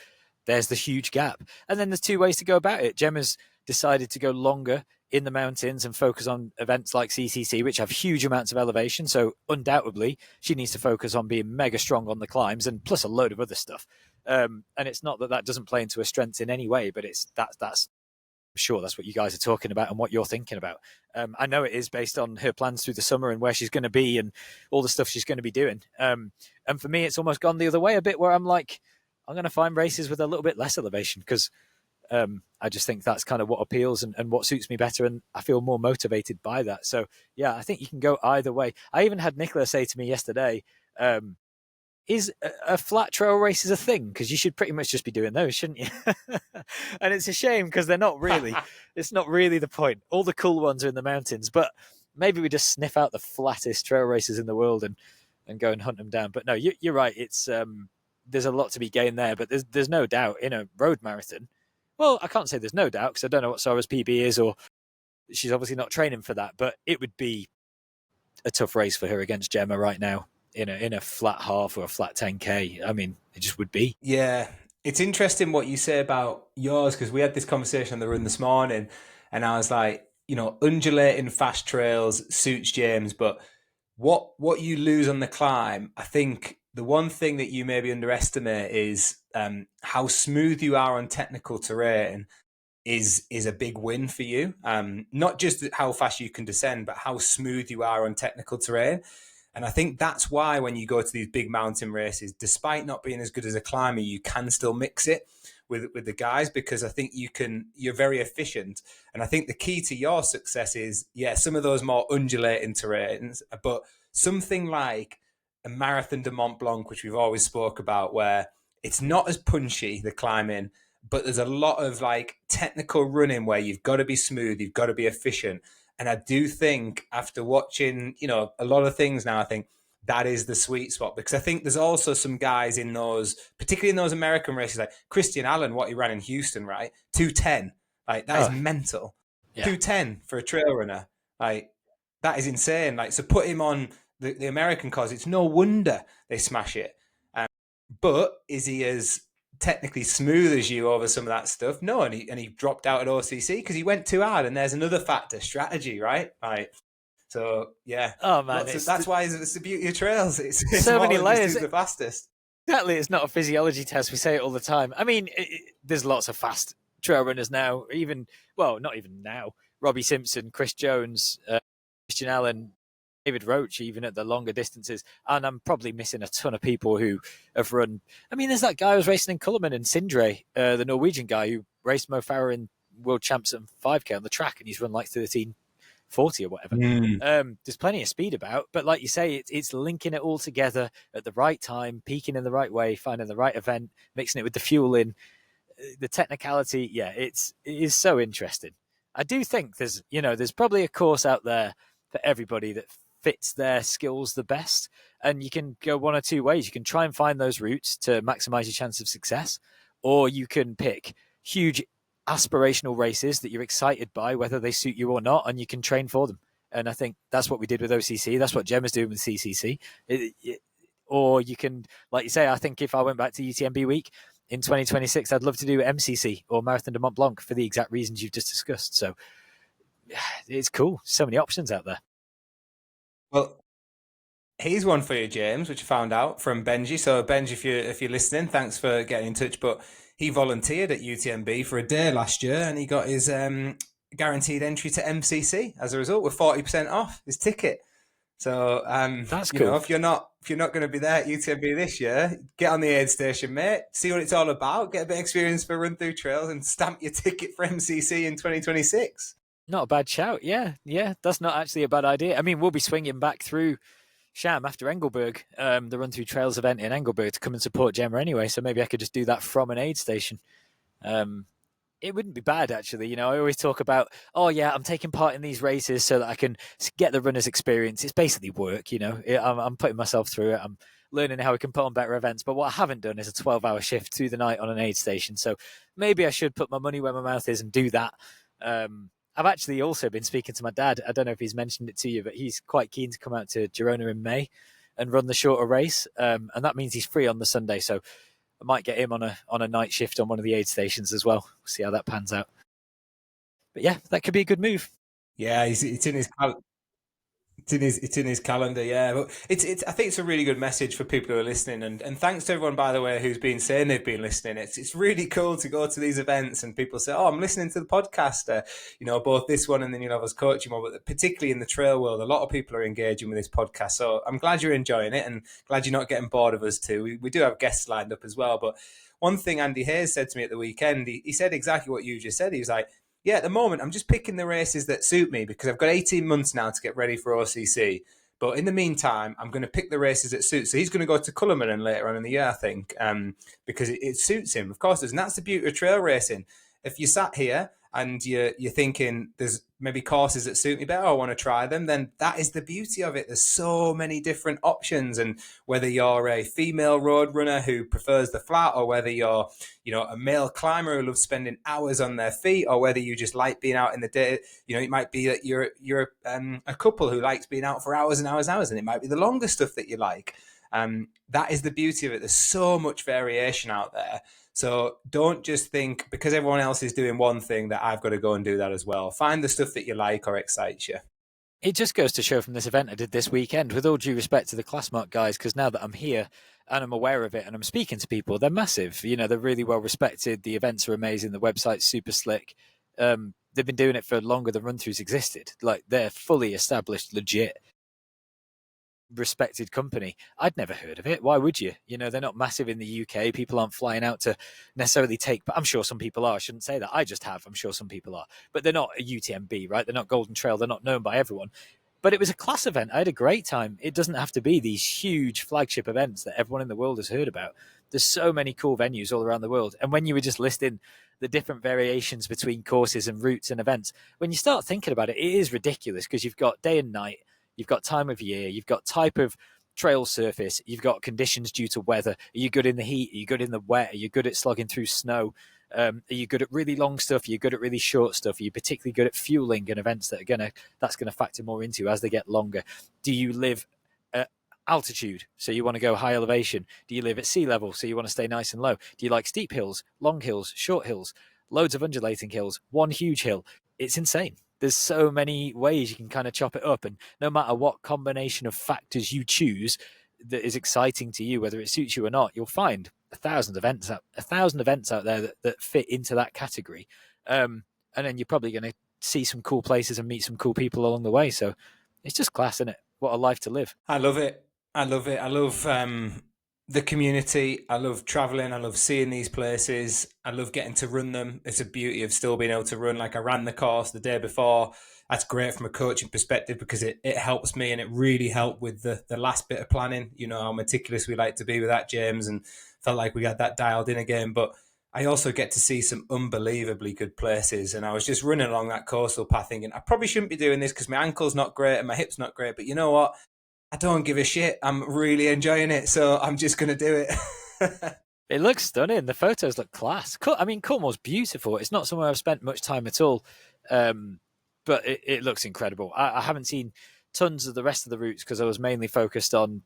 Speaker 1: there's the huge gap. And then there's two ways to go about it. Gemma's decided to go longer in the mountains and focus on events like CCC, which have huge amounts of elevation. So undoubtedly, she needs to focus on being mega strong on the climbs, and plus a load of other stuff. And it's not that doesn't play into her strengths in any way, but that's sure that's what you guys are talking about and what you're thinking about. I know it is based on her plans through the summer and where she's going to be and all the stuff she's going to be doing. And for me, it's almost gone the other way a bit, where I'm like, I'm going to find races with a little bit less elevation, because I just think that's kind of what appeals and what suits me better, and I feel more motivated by that. So yeah, I think you can go either way. I even had Nicola say to me yesterday, is a flat trail race is a thing, because you should pretty much just be doing those, shouldn't you? And it's a shame, because they're not really. It's not really the point. All the cool ones are in the mountains, but maybe we just sniff out the flattest trail races in the world and go and hunt them down. But no, you're right. It's there's a lot to be gained there, but there's no doubt in a road marathon. Well, I can't say there's no doubt, because I don't know what Sarah's PB is, or she's obviously not training for that. But it would be a tough race for her against Gemma right now, in a flat half or a flat 10K. I mean, it just would be.
Speaker 2: Yeah, it's interesting what you say about yours, because we had this conversation on the run this morning, and I was like, undulating fast trails suits James, but what you lose on the climb, I think the one thing that you maybe underestimate is how smooth you are on technical terrain is a big win for you. Not just how fast you can descend, but how smooth you are on technical terrain. And I think that's why when you go to these big mountain races, despite not being as good as a climber, you can still mix it. with the guys, because I think you're very efficient. And I think the key to your success is, some of those more undulating terrains, but something like a Marathon de Mont Blanc, which we've always spoke about, where it's not as punchy, the climbing, but there's a lot of like technical running where you've got to be smooth, you've got to be efficient. And I do think after watching, a lot of things now, I think that is the sweet spot, because I think there's also some guys in those, particularly in those American races, like Christian Allen, what he ran in Houston, right? 2:10. Like, that is mental.
Speaker 1: Yeah.
Speaker 2: 2:10 for a trail runner. Like, that is insane. Like, so put him on the American cars. It's no wonder they smash it. But is he as technically smooth as you over some of that stuff? No, and he dropped out at OCC because he went too hard. And there's another factor, strategy, right? Right. So yeah.
Speaker 1: Oh man,
Speaker 2: that's why it's the beauty of trails. It's
Speaker 1: so
Speaker 2: more
Speaker 1: many
Speaker 2: than
Speaker 1: layers.
Speaker 2: Just who's the fastest.
Speaker 1: Exactly, it's not a physiology test. We say it all the time. I mean, there's lots of fast trail runners now. Not even now. Robbie Simpson, Chris Jones, Christian Allen, David Roach, even at the longer distances. And I'm probably missing a ton of people who have run. I mean, there's that guy who was racing in Cullerman and Sindre, the Norwegian guy who raced Mo Farah in World Champs at 5K on the track, and he's run like 13:40 or whatever. There's plenty of speed about, but like you say, it's linking it all together at the right time, peaking in the right way, finding the right event, mixing it with the fuel in, the technicality. Yeah, it is so interesting. I do think there's probably a course out there for everybody that fits their skills the best, and you can go one or two ways. You can try and find those routes to maximize your chance of success, or you can pick huge aspirational races that you're excited by, whether they suit you or not, and you can train for them. And I think that's what we did with OCC. That's what Gemma's doing with CCC. Or you can, like you say, I think if I went back to UTMB week in 2026, I'd love to do MCC or Marathon de Mont Blanc for the exact reasons you've just discussed. So it's cool. So many options out there.
Speaker 2: Well, here's one for you, James, which I found out from Benji. So Benji, if you're listening, thanks for getting in touch. But he volunteered at UTMB for a day last year, and he got his guaranteed entry to MCC as a result, with 40% off his ticket. So
Speaker 1: that's cool.
Speaker 2: If you're not going to be there at UTMB this year, get on the aid station, mate. See what it's all about. Get a bit of experience for RunThrough Trails, and stamp your ticket for MCC in 2026.
Speaker 1: Not a bad shout. Yeah. That's not actually a bad idea. I mean, we'll be swinging back through Sham after Engelberg, the RunThrough Trails event in Engelberg, to come and support Gemma anyway. So maybe I could just do that from an aid station. It wouldn't be bad, actually. I always talk about, I'm taking part in these races so that I can get the runner's experience. It's basically work, I'm putting myself through it. I'm learning how we can put on better events. But what I haven't done is a 12-hour shift through the night on an aid station. So maybe I should put my money where my mouth is and do that. I've actually also been speaking to my dad. I don't know if he's mentioned it to you, but he's quite keen to come out to Girona in May and run the shorter race. And that means he's free on the Sunday. So I might get him on a night shift on one of the aid stations as well. We'll see how that pans out. But yeah, that could be a good move.
Speaker 2: Yeah, it's in his It's in his calendar, yeah. But I think it's a really good message for people who are listening, and thanks to everyone, by the way, who's been saying they've been listening. It's really cool to go to these events and people say, "Oh, I'm listening to the podcast." Both this one and then you'll have us coaching more. But particularly in the trail world, a lot of people are engaging with this podcast. So I'm glad you're enjoying it, and glad you're not getting bored of us too. We do have guests lined up as well. But one thing Andy Hayes said to me at the weekend, he said exactly what you just said. He was like, yeah, at the moment, I'm just picking the races that suit me because I've got 18 months now to get ready for OCC. But in the meantime, I'm going to pick the races that suit. So he's going to go to Cullerman later on in the year, I think, because it suits him. Of course, and that's the beauty of trail racing. If you sat here and you're thinking there's maybe courses that suit me better, I want to try them, then that is the beauty of it. There's so many different options. And whether you're a female road runner who prefers the flat, or whether you're a male climber who loves spending hours on their feet, or whether you just like being out in the day, it might be that you're a couple who likes being out for hours and hours and hours, and it might be the longer stuff that you like. That is the beauty of it. There's so much variation out there. So don't just think because everyone else is doing one thing that I've got to go and do that as well. Find the stuff that you like or excites you.
Speaker 1: It just goes to show from this event I did this weekend, with all due respect to the Classmark guys, because now that I'm here and I'm aware of it and I'm speaking to people, they're massive. They're really well respected. The events are amazing. The website's super slick. They've been doing it for longer than RunThrough's existed. Like, they're fully established, legit. respected company. I'd never heard of it. Why would you? You know, they're not massive in the UK. People aren't flying out to necessarily take, but I'm sure some people are. I shouldn't say that. I just have. I'm sure some people are, but they're not a UTMB, right? They're not Golden Trail. They're not known by everyone. But it was a class event. I had a great time. It doesn't have to be these huge flagship events that everyone in the world has heard about. There's so many cool venues all around the world. And when you were just listing the different variations between courses and routes and events, when you start thinking about it, it is ridiculous because you've got day and night, you've got time of year, you've got type of trail surface, you've got conditions due to weather. Are you good in the heat? Are you good in the wet? Are you good at slogging through snow? Are you good at really long stuff? Are you good at really short stuff? Are you particularly good at fueling and events that's gonna factor more into as they get longer? Do you live at altitude, so you want to go high elevation? Do you live at sea level, so you want to stay nice and low? Do you like steep hills, long hills, short hills, loads of undulating hills, one huge hill? It's insane. There's so many ways you can kind of chop it up, and no matter what combination of factors you choose that is exciting to you, whether it suits you or not, you'll find a thousand events out there that fit into that category. And then you're probably going to see some cool places and meet some cool people along the way. So it's just class, isn't it? What a life to live.
Speaker 2: I love it. I love it. I love the community. I love traveling. I love seeing these places. I love getting to run them. It's a beauty of still being able to run. Like I ran the course the day before. That's great from a coaching perspective because it helps me, and it really helped with the last bit of planning. You know how meticulous we like to be with that, James, and felt like we got that dialed in again. But I also get to see some unbelievably good places. And I was just running along that coastal path thinking, I probably shouldn't be doing this because my ankle's not great and my hip's not great. But you know what? I don't give a shit. I'm really enjoying it. So I'm just going to do it.
Speaker 1: It looks stunning. The photos look class. I mean, Cornwall's beautiful. It's not somewhere I've spent much time at all. But it looks incredible. I haven't seen tons of the rest of the routes because I was mainly focused on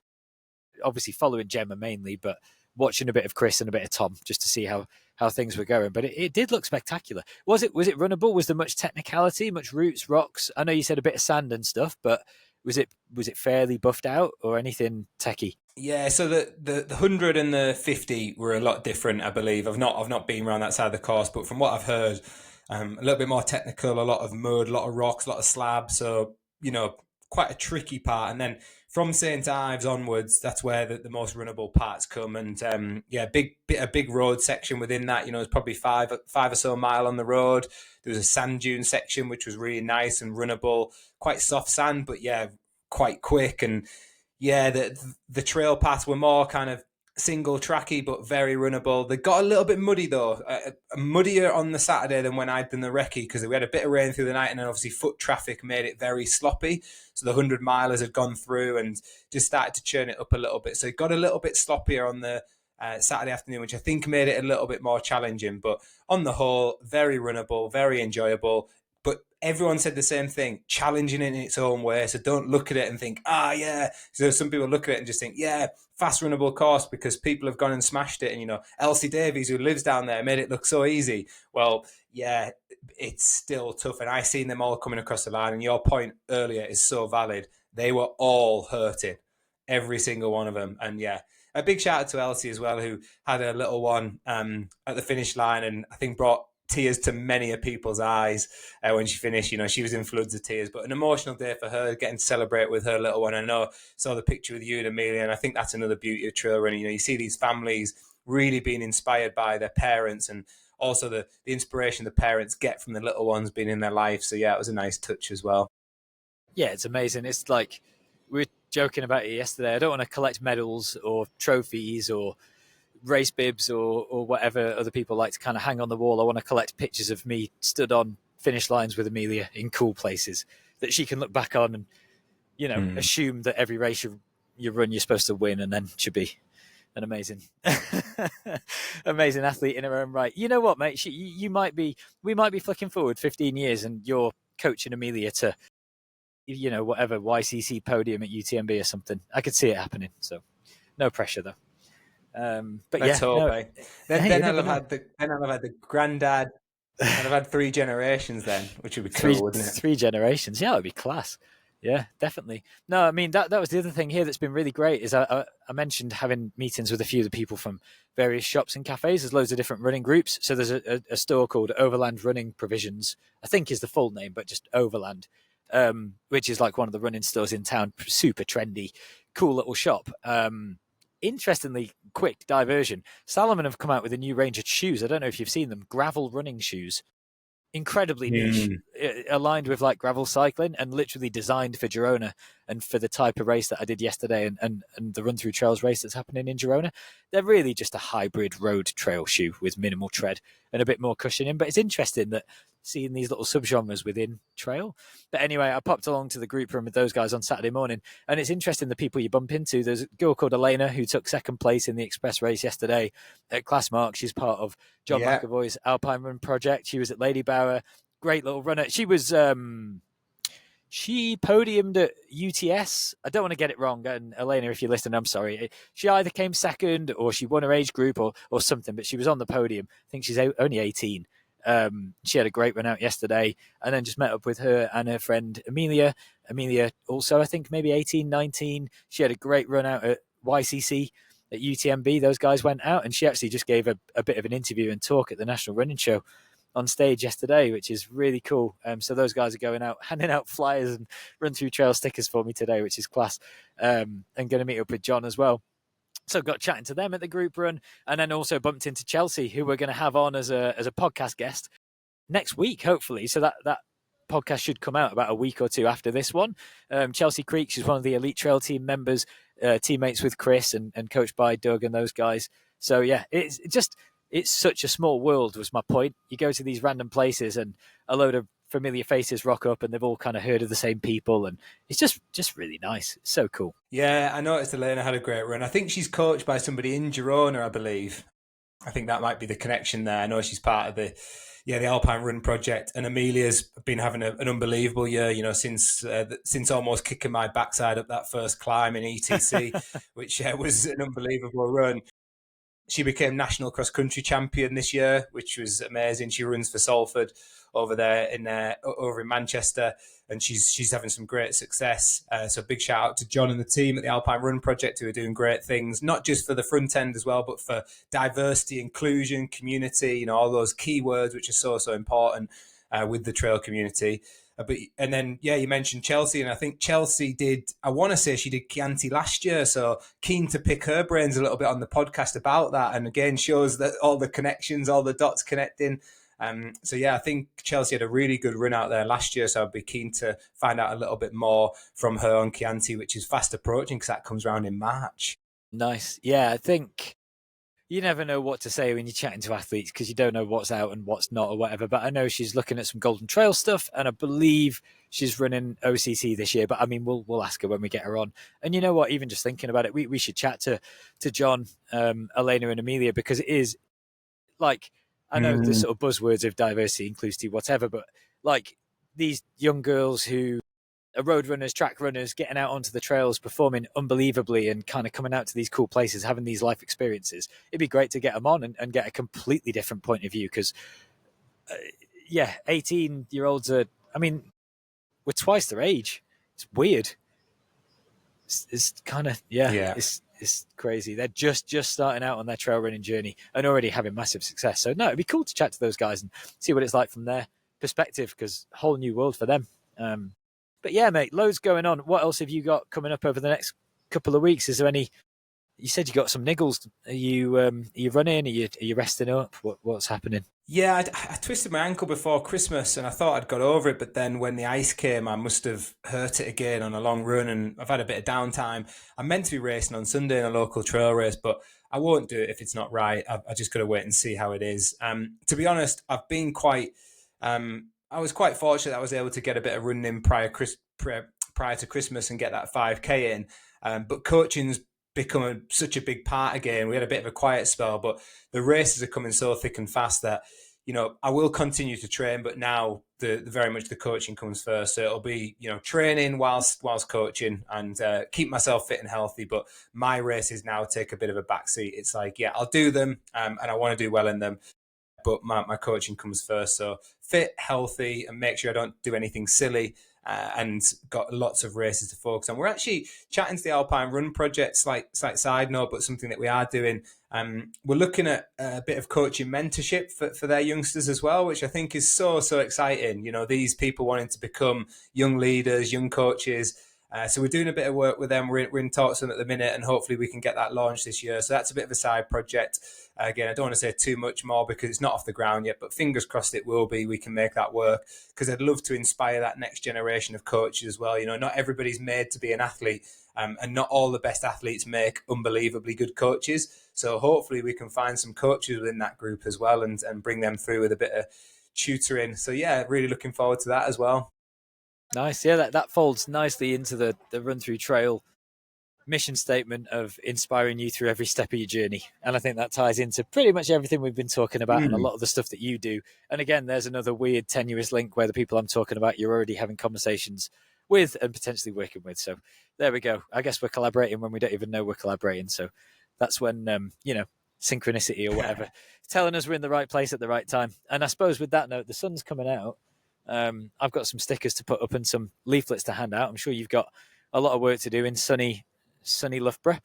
Speaker 1: obviously following Gemma mainly, but watching a bit of Chris and a bit of Tom just to see how things were going. But it did look spectacular. Was it runnable? Was there much technicality, much roots, rocks? I know you said a bit of sand and stuff, but was it fairly buffed out or anything techie?
Speaker 2: Yeah, so the 100 and the 50 were a lot different, I believe. I've not been around that side of the course, but from what I've heard, a little bit more technical, a lot of mud, a lot of rocks, a lot of slabs. So, you know, quite a tricky part. And then from St. Ives onwards, that's where the most runnable parts come. And a big road section within that. You know, it's probably five or so mile on the road. There was a sand dune section which was really nice and runnable, quite soft sand, but yeah, quite quick. And yeah, the trail paths were more kind of single tracky but very runnable. They got a little bit muddy though, muddier on the Saturday than when I'd done the recce because we had a bit of rain through the night, and then obviously foot traffic made it very sloppy. So the 100 milers had gone through and just started to churn it up a little bit. So it got a little bit sloppier on the Saturday afternoon, which I think made it a little bit more challenging. But on the whole, very runnable, very enjoyable. But everyone said the same thing, challenging in its own way. So don't look at it and think, yeah. So some people look at it and just think, yeah, fast runnable course because people have gone and smashed it. And, you know, Elsie Davies, who lives down there, made it look so easy. Well, yeah, it's still tough. And I've seen them all coming across the line. And your point earlier is so valid. They were all hurting, every single one of them. And yeah, a big shout out to Elsie as well, who had a little one at the finish line and I think brought tears to many of people's eyes when she finished. You know, she was in floods of tears, but an emotional day for her, getting to celebrate with her little one. I know, saw the picture with you and Amelia, and I think that's another beauty of trail running. You know, you see these families really being inspired by their parents and also the inspiration the parents get from the little ones being in their life. So yeah, it was a nice touch as well.
Speaker 1: Yeah, it's amazing. It's like we were joking about it yesterday. I don't want to collect medals or trophies or race bibs or whatever other people like to kind of hang on the wall. I want to collect pictures of me stood on finish lines with Amelia in cool places that she can look back on and, you know, assume that every race you run, you're supposed to win, and then should be an amazing athlete in her own right. You know what, mate? We might be flicking forward 15 years and you're coaching Amelia to, you know, whatever YCC podium at UTMB or something. I could see it happening. So no pressure though. But
Speaker 2: let's
Speaker 1: yeah,
Speaker 2: hope.
Speaker 1: no,
Speaker 2: Eh? Then I'll have had the granddad, and I've had 3 generations then, which would be cool, wouldn't it?
Speaker 1: 3 generations, yeah, it would be class. Yeah, definitely. No, I mean that was the other thing here that's been really great is I mentioned having meetings with a few of the people from various shops and cafes. There's loads of different running groups. So there's a store called Overland Running Provisions, I think is the full name, but just Overland, which is like one of the running stores in town, super trendy, cool little shop. Interestingly, quick diversion. Salomon have come out with a new range of shoes. I don't know if you've seen them, gravel running shoes. Incredibly niche, aligned with like gravel cycling and literally designed for Girona and for the type of race that I did yesterday and the run through trails race that's happening in Girona. They're really just a hybrid road trail shoe with minimal tread and a bit more cushioning. But it's interesting that seeing these little subgenres within trail. But anyway, I popped along to the group room with those guys on Saturday morning, and it's interesting the people you bump into. There's a girl called Elena who took second place in the express race yesterday at Classmark. She's part of John McAvoy's Alpine Run project. She was at Lady Bauer. Great little runner. She was she podiumed at UTS. I don't want to get it wrong. And Elena, if you're listening, I'm sorry. She either came second or she won her age group or something, but she was on the podium. I think she's only 18. She had a great run out yesterday, and then just met up with her and her friend Amelia. Amelia also, I think, maybe 18, 19. She had a great run out at YCC at UTMB. Those guys went out, and she actually just gave a bit of an interview and talk at the National Running Show on stage yesterday, which is really cool. So those guys are going out, handing out flyers and run through trail stickers for me today, which is class. And going to meet up with John as well. So got chatting to them at the group run, and then also bumped into Chelsea, who we're going to have on as a podcast guest next week, hopefully. So that podcast should come out about a week or two after this one. Chelsea Creek, she's one of the Elite Trail team members, teammates with Chris and coached by Doug and those guys. So yeah, it's such a small world was my point. You go to these random places and a load of familiar faces rock up and they've all kind of heard of the same people, and it's just really nice. It's so cool.
Speaker 2: Yeah, I noticed Elena had a great run. I think she's coached by somebody in Girona, I believe. I think that might be the connection there. I know she's part of the Alpine Run project, and Amelia's been having an unbelievable year, since almost kicking my backside up that first climb in ETC, which was an unbelievable run. She became national cross country champion this year, which was amazing. She runs for Salford over there over in Manchester, and she's having some great success. So big shout out to John and the team at the Alpine Run Project, who are doing great things, not just for the front end as well, but for diversity, inclusion, community, all those keywords which are so important with the trail community. And then, you mentioned Chelsea, and I think Chelsea I want to say she did Chianti last year, so keen to pick her brains a little bit on the podcast about that. And again, shows that all the connections, all the dots connecting. I think Chelsea had a really good run out there last year, so I'd be keen to find out a little bit more from her on Chianti, which is fast approaching because that comes around in March.
Speaker 1: Nice. Yeah, I think you never know what to say when you're chatting to athletes because you don't know what's out and what's not or whatever. But I know she's looking at some Golden Trail stuff, and I believe she's running OCC this year. But I mean, we'll ask her when we get her on. And you know what? Even just thinking about it, we should chat to John, Elena, and Amelia, because it is like, I know the sort of buzzwords of diversity, inclusivity, whatever, but like these young girls who are road runners, track runners, getting out onto the trails, performing unbelievably and kind of coming out to these cool places, having these life experiences. It'd be great to get them on and get a completely different point of view because, 18-year-olds are, I mean, we're twice their age. It's weird. It's kind of, it's crazy. They're just starting out on their trail running journey and already having massive success. So no, it'd be cool to chat to those guys and see what it's like from their perspective, because whole new world for them. But yeah, mate, loads going on. What else have you got coming up over the next couple of weeks? Is there any? You said you got some niggles. Are you running? Are you resting up? What's happening?
Speaker 2: Yeah, I twisted my ankle before Christmas and I thought I'd got over it, but then when the ice came, I must have hurt it again on a long run, and I've had a bit of downtime. I'm meant to be racing on Sunday in a local trail race, but I won't do it if it's not right. I just got to wait and see how it is. To be honest, I've been quite. I was quite fortunate that I was able to get a bit of running in prior to Christmas and get that 5K in. But coaching's become such a big part again. We had a bit of a quiet spell, but the races are coming so thick and fast that, I will continue to train, but now the very much the coaching comes first. So it'll be, training whilst coaching and keep myself fit and healthy. But my races now take a bit of a backseat. It's like, I'll do them and I want to do well in them, but my coaching comes first. So fit, healthy, and make sure I don't do anything silly. And got lots of races to focus on. We're actually chatting to the Alpine Run Project, slight side note, but something that we are doing. We're looking at a bit of coaching mentorship for their youngsters as well, which I think is so exciting. These people wanting to become young leaders, young coaches. So we're doing a bit of work with them. We're in talks with them at the minute, and hopefully we can get that launched this year. So that's a bit of a side project. Again, I don't want to say too much more because it's not off the ground yet, but fingers crossed it will be. We can make that work, because I'd love to inspire that next generation of coaches as well. Not everybody's made to be an athlete, and not all the best athletes make unbelievably good coaches. So hopefully we can find some coaches within that group as well, and bring them through with a bit of tutoring. So yeah, really looking forward to that as well.
Speaker 1: Nice. Yeah, that folds nicely into the RunThrough Trail mission statement of inspiring you through every step of your journey. And I think that ties into pretty much everything we've been talking about and a lot of the stuff that you do. And again, there's another weird tenuous link where the people I'm talking about, you're already having conversations with and potentially working with. So there we go. I guess we're collaborating when we don't even know we're collaborating. So that's when, synchronicity or whatever, telling us we're in the right place at the right time. And I suppose with that note, the sun's coming out. I've got some stickers to put up and some leaflets to hand out. I'm sure you've got a lot of work to do in sunny Loughborough.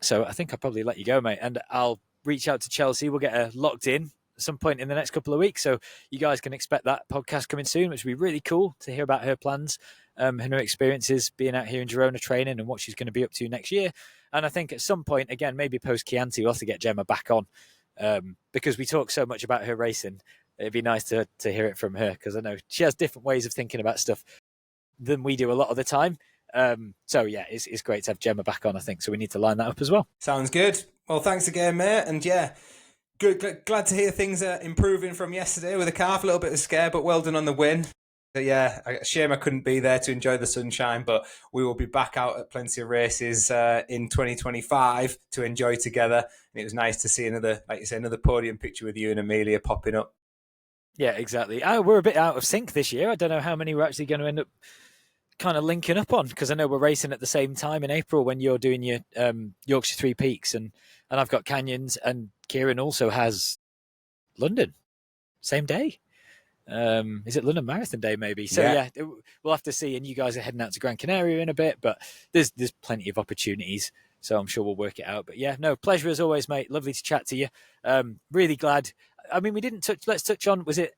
Speaker 1: So I think I'll probably let you go, mate. And I'll reach out to Chelsea. We'll get her locked in at some point in the next couple of weeks. So you guys can expect that podcast coming soon, which will be really cool to hear about her plans and her experiences being out here in Girona training and what she's going to be up to next year. And I think at some point, again, maybe post Chianti, we'll have to get Gemma back on because we talk so much about her racing. It'd be nice to hear it from her, because I know she has different ways of thinking about stuff than we do a lot of the time. So yeah, it's great to have Gemma back on, I think. So we need to line that up as well.
Speaker 2: Sounds good. Well, thanks again, mate. And yeah, good. Glad to hear things are improving from yesterday with the calf. A little bit of a scare, but well done on the win. But yeah, shame I couldn't be there to enjoy the sunshine, but we will be back out at plenty of races in 2025 to enjoy together. And it was nice to see another, like you say, another podium picture with you and Amelia popping up.
Speaker 1: Yeah, exactly. We're a bit out of sync this year. I don't know how many we're actually going to end up kind of linking up on, because I know we're racing at the same time in April when you're doing your Yorkshire Three Peaks, and I've got Canyons, and Kieran also has London same day. Is it London Marathon Day maybe? So yeah, we'll have to see. And you guys are heading out to Gran Canaria in a bit, but there's plenty of opportunities, so I'm sure we'll work it out. But yeah, no, pleasure as always, mate. Lovely to chat to you. Really glad. I mean, let's touch on, was it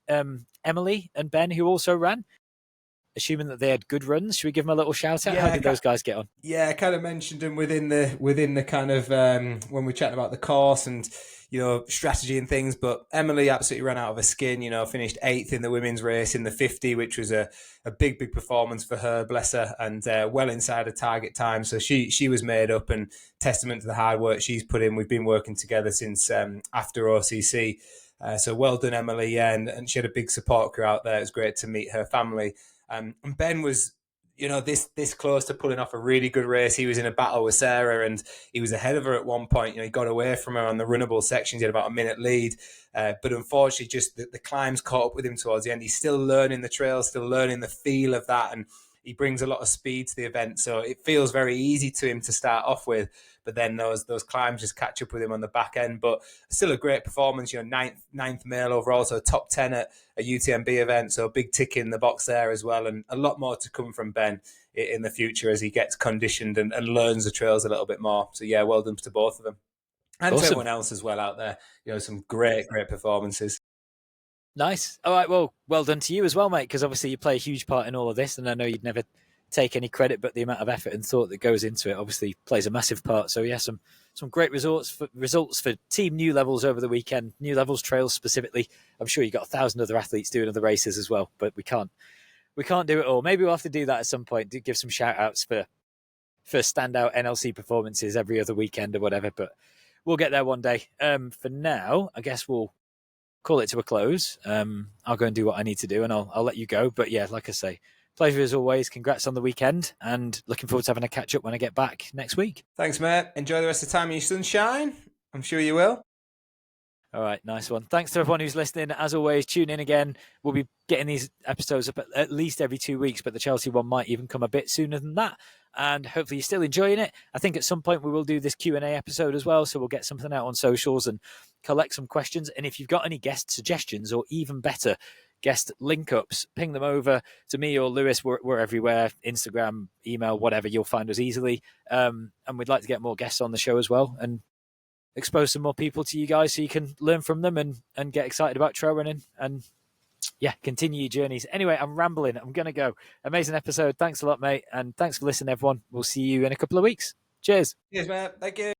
Speaker 1: Emily and Ben who also ran? Assuming that they had good runs, should we give them a little shout out? How did those guys get on?
Speaker 2: Yeah, I kind of mentioned them within the kind of when we chatted about the course and strategy and things. But Emily absolutely ran out of her skin. Finished 8th in the women's race in the 50, which was a big performance for her, bless her, and well inside her target time. So she was made up, and testament to the hard work she's put in. We've been working together since after OCC. So well done, Emily. Yeah, and she had a big support crew out there. It was great to meet her family. And Ben was, this close to pulling off a really good race. He was in a battle with Sarah, and he was ahead of her at one point. He got away from her on the runnable sections. He had about a minute lead. But unfortunately, just the climbs caught up with him towards the end. He's still learning the trail, still learning the feel of that. And he brings a lot of speed to the event. So it feels very easy to him to start off with. But then those climbs just catch up with him on the back end. But still a great performance, ninth male overall, so top 10 at a UTMB event. So a big tick in the box there as well. And a lot more to come from Ben in the future as he gets conditioned and learns the trails a little bit more. So yeah, well done to both of them. And awesome. To everyone else as well out there. Some great performances.
Speaker 1: Nice. All right, well done to you as well, mate, because obviously you play a huge part in all of this, and I know you'd never take any credit, but the amount of effort and thought that goes into it obviously plays a massive part. So yeah, some great results for Team New Levels over the weekend. New Levels trails specifically. I'm sure you got 1,000 other athletes doing other races as well, but we can't do it all. Maybe we'll have to do that at some point. Give some shout outs for standout NLC performances every other weekend or whatever, but we'll get there one day. For now, I guess we'll call it to a close. I'll go and do what I need to do, and I'll let you go. But yeah, like I say, pleasure as always. Congrats on the weekend, and looking forward to having a catch up when I get back next week.
Speaker 2: Thanks, mate. Enjoy the rest of the time in your sunshine. I'm sure you will.
Speaker 1: All right, nice one. Thanks to everyone who's listening. As always, tune in again. We'll be getting these episodes up at least every 2 weeks, but the Chelsea one might even come a bit sooner than that. And hopefully you're still enjoying it. I think at some point we will do this Q&A episode as well, so we'll get something out on socials and collect some questions. And if you've got any guest suggestions, or even better, guest link-ups, ping them over to me or Lewis. We're everywhere, Instagram, email, whatever. You'll find us easily. And we'd like to get more guests on the show as well, and expose some more people to you guys so you can learn from them and get excited about trail running and yeah, continue your journeys. Anyway, I'm rambling. I'm going to go. Amazing episode. Thanks a lot, mate. And thanks for listening, everyone. We'll see you in a couple of weeks. Cheers.
Speaker 2: Cheers, mate. Thank you.